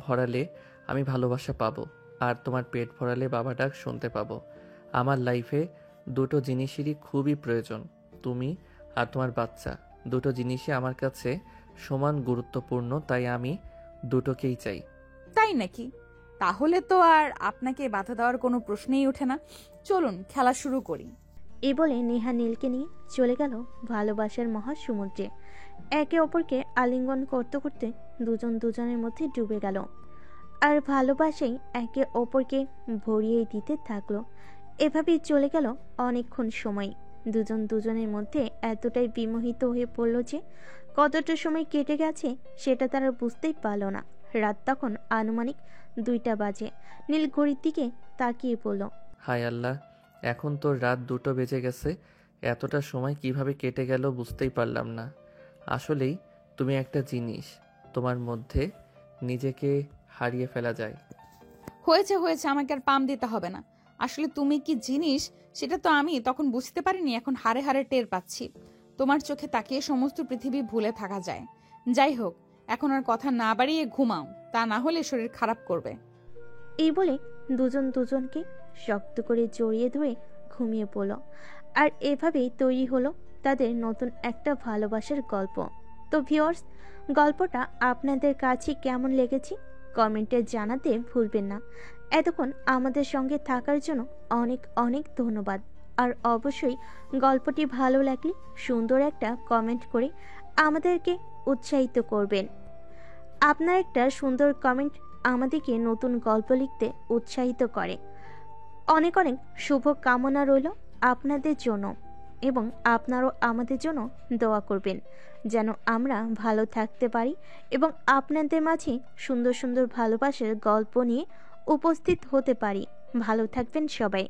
ভরালে আমি ভালোবাসা পাবো, আর তোমার পেট ভরালে বাবা ডাক শুনতে পাবো। আমার লাইফে দুটো জিনিসেরই খুবই প্রয়োজন, তুমি আর তোমার বাচ্চা। দুটো জিনিসই আমার কাছে সমান গুরুত্বপূর্ণ, তাই আমি দুটোকেই চাই। তাই নাকি? তাহলে তো আর আপনাকে বাধা দেওয়ার কোনো প্রশ্নই ওঠে না। চলুন খেলা শুরু করি। এই বলে নেহা নীলকে নিয়ে চলে গেল ভালোবাসার মহাসমুদ্রে। একে অপরকে আলিঙ্গন করতে করতে দুজন দুজনের মধ্যে ডুবে গেল, আর ভালোবাসাই একে অপরকে ভরিয়ে দিতে থাকলো। এভাবেই চলে গেল অনেকক্ষণ সময়। দুজন দুজনের মধ্যে এতটাই বিমোহিত হয়ে পড়ল যে কতটা সময় কেটে গেছে সেটা তারা বুঝতেই পারল না। রাত তখন আনুমানিক 2টা বাজে। নীল ঘড়ির দিকে তাকিয়ে পড়ল। হায় আল্লাহ, এখন তো রাত 2টো বেজে গেছে। এতটা সময় কিভাবে কেটে গেল বুঝতেই পারলাম না। আসলেই তুমি একটা জিনিস, তোমার মধ্যে নিজেকে হারিয়ে ফেলা যায়। হয়েছে হয়েছে, আমাকে আর পাম দিতে হবে না। আসলে তুমি কি জিনিস সেটা তো আমি তখন বুঝতে পারিনি, এখন হাড়ে হাড়ে টের পাচ্ছি। তোমার চোখে তাকিয়ে সমস্ত পৃথিবী ভুলে থাকা যায়। যাই হোক, এখন আর কথা না বাড়িয়ে ঘুমাও, তা না হলে শরীর খারাপ করবে। এই বলে দুজন দুজনকে শক্ত করে জড়িয়ে ধরে ঘুমিয়ে পড়ল। আর এভাবেই তৈরি হলো তাদের নতুন একটা ভালোবাসার গল্প। তো ভিউয়ার্স, গল্পটা আপনাদের কাছে কেমন লেগেছে কমেন্টে জানাতে ভুলবেন না। এতক্ষণ আমাদের সঙ্গে থাকার জন্য অনেক অনেক ধন্যবাদ। আর অবশ্যই গল্পটি ভালো লাগলে সুন্দর একটা কমেন্ট করে আমাদেরকে উৎসাহিত করবেন। আপনার একটা সুন্দর কমেন্ট আমাদেরকে নতুন গল্প লিখতে উৎসাহিত করে। অনেক অনেক শুভ কামনা রইল আপনাদের জন্য, এবং আপনারাও আমাদের জন্য দোয়া করবেন যেন আমরা ভালো থাকতে পারি এবং আপনাদের মাঝে সুন্দর সুন্দর ভালোবাসার গল্প নিয়ে উপস্থিত হতে পারি। ভালো থাকবেন সবাই।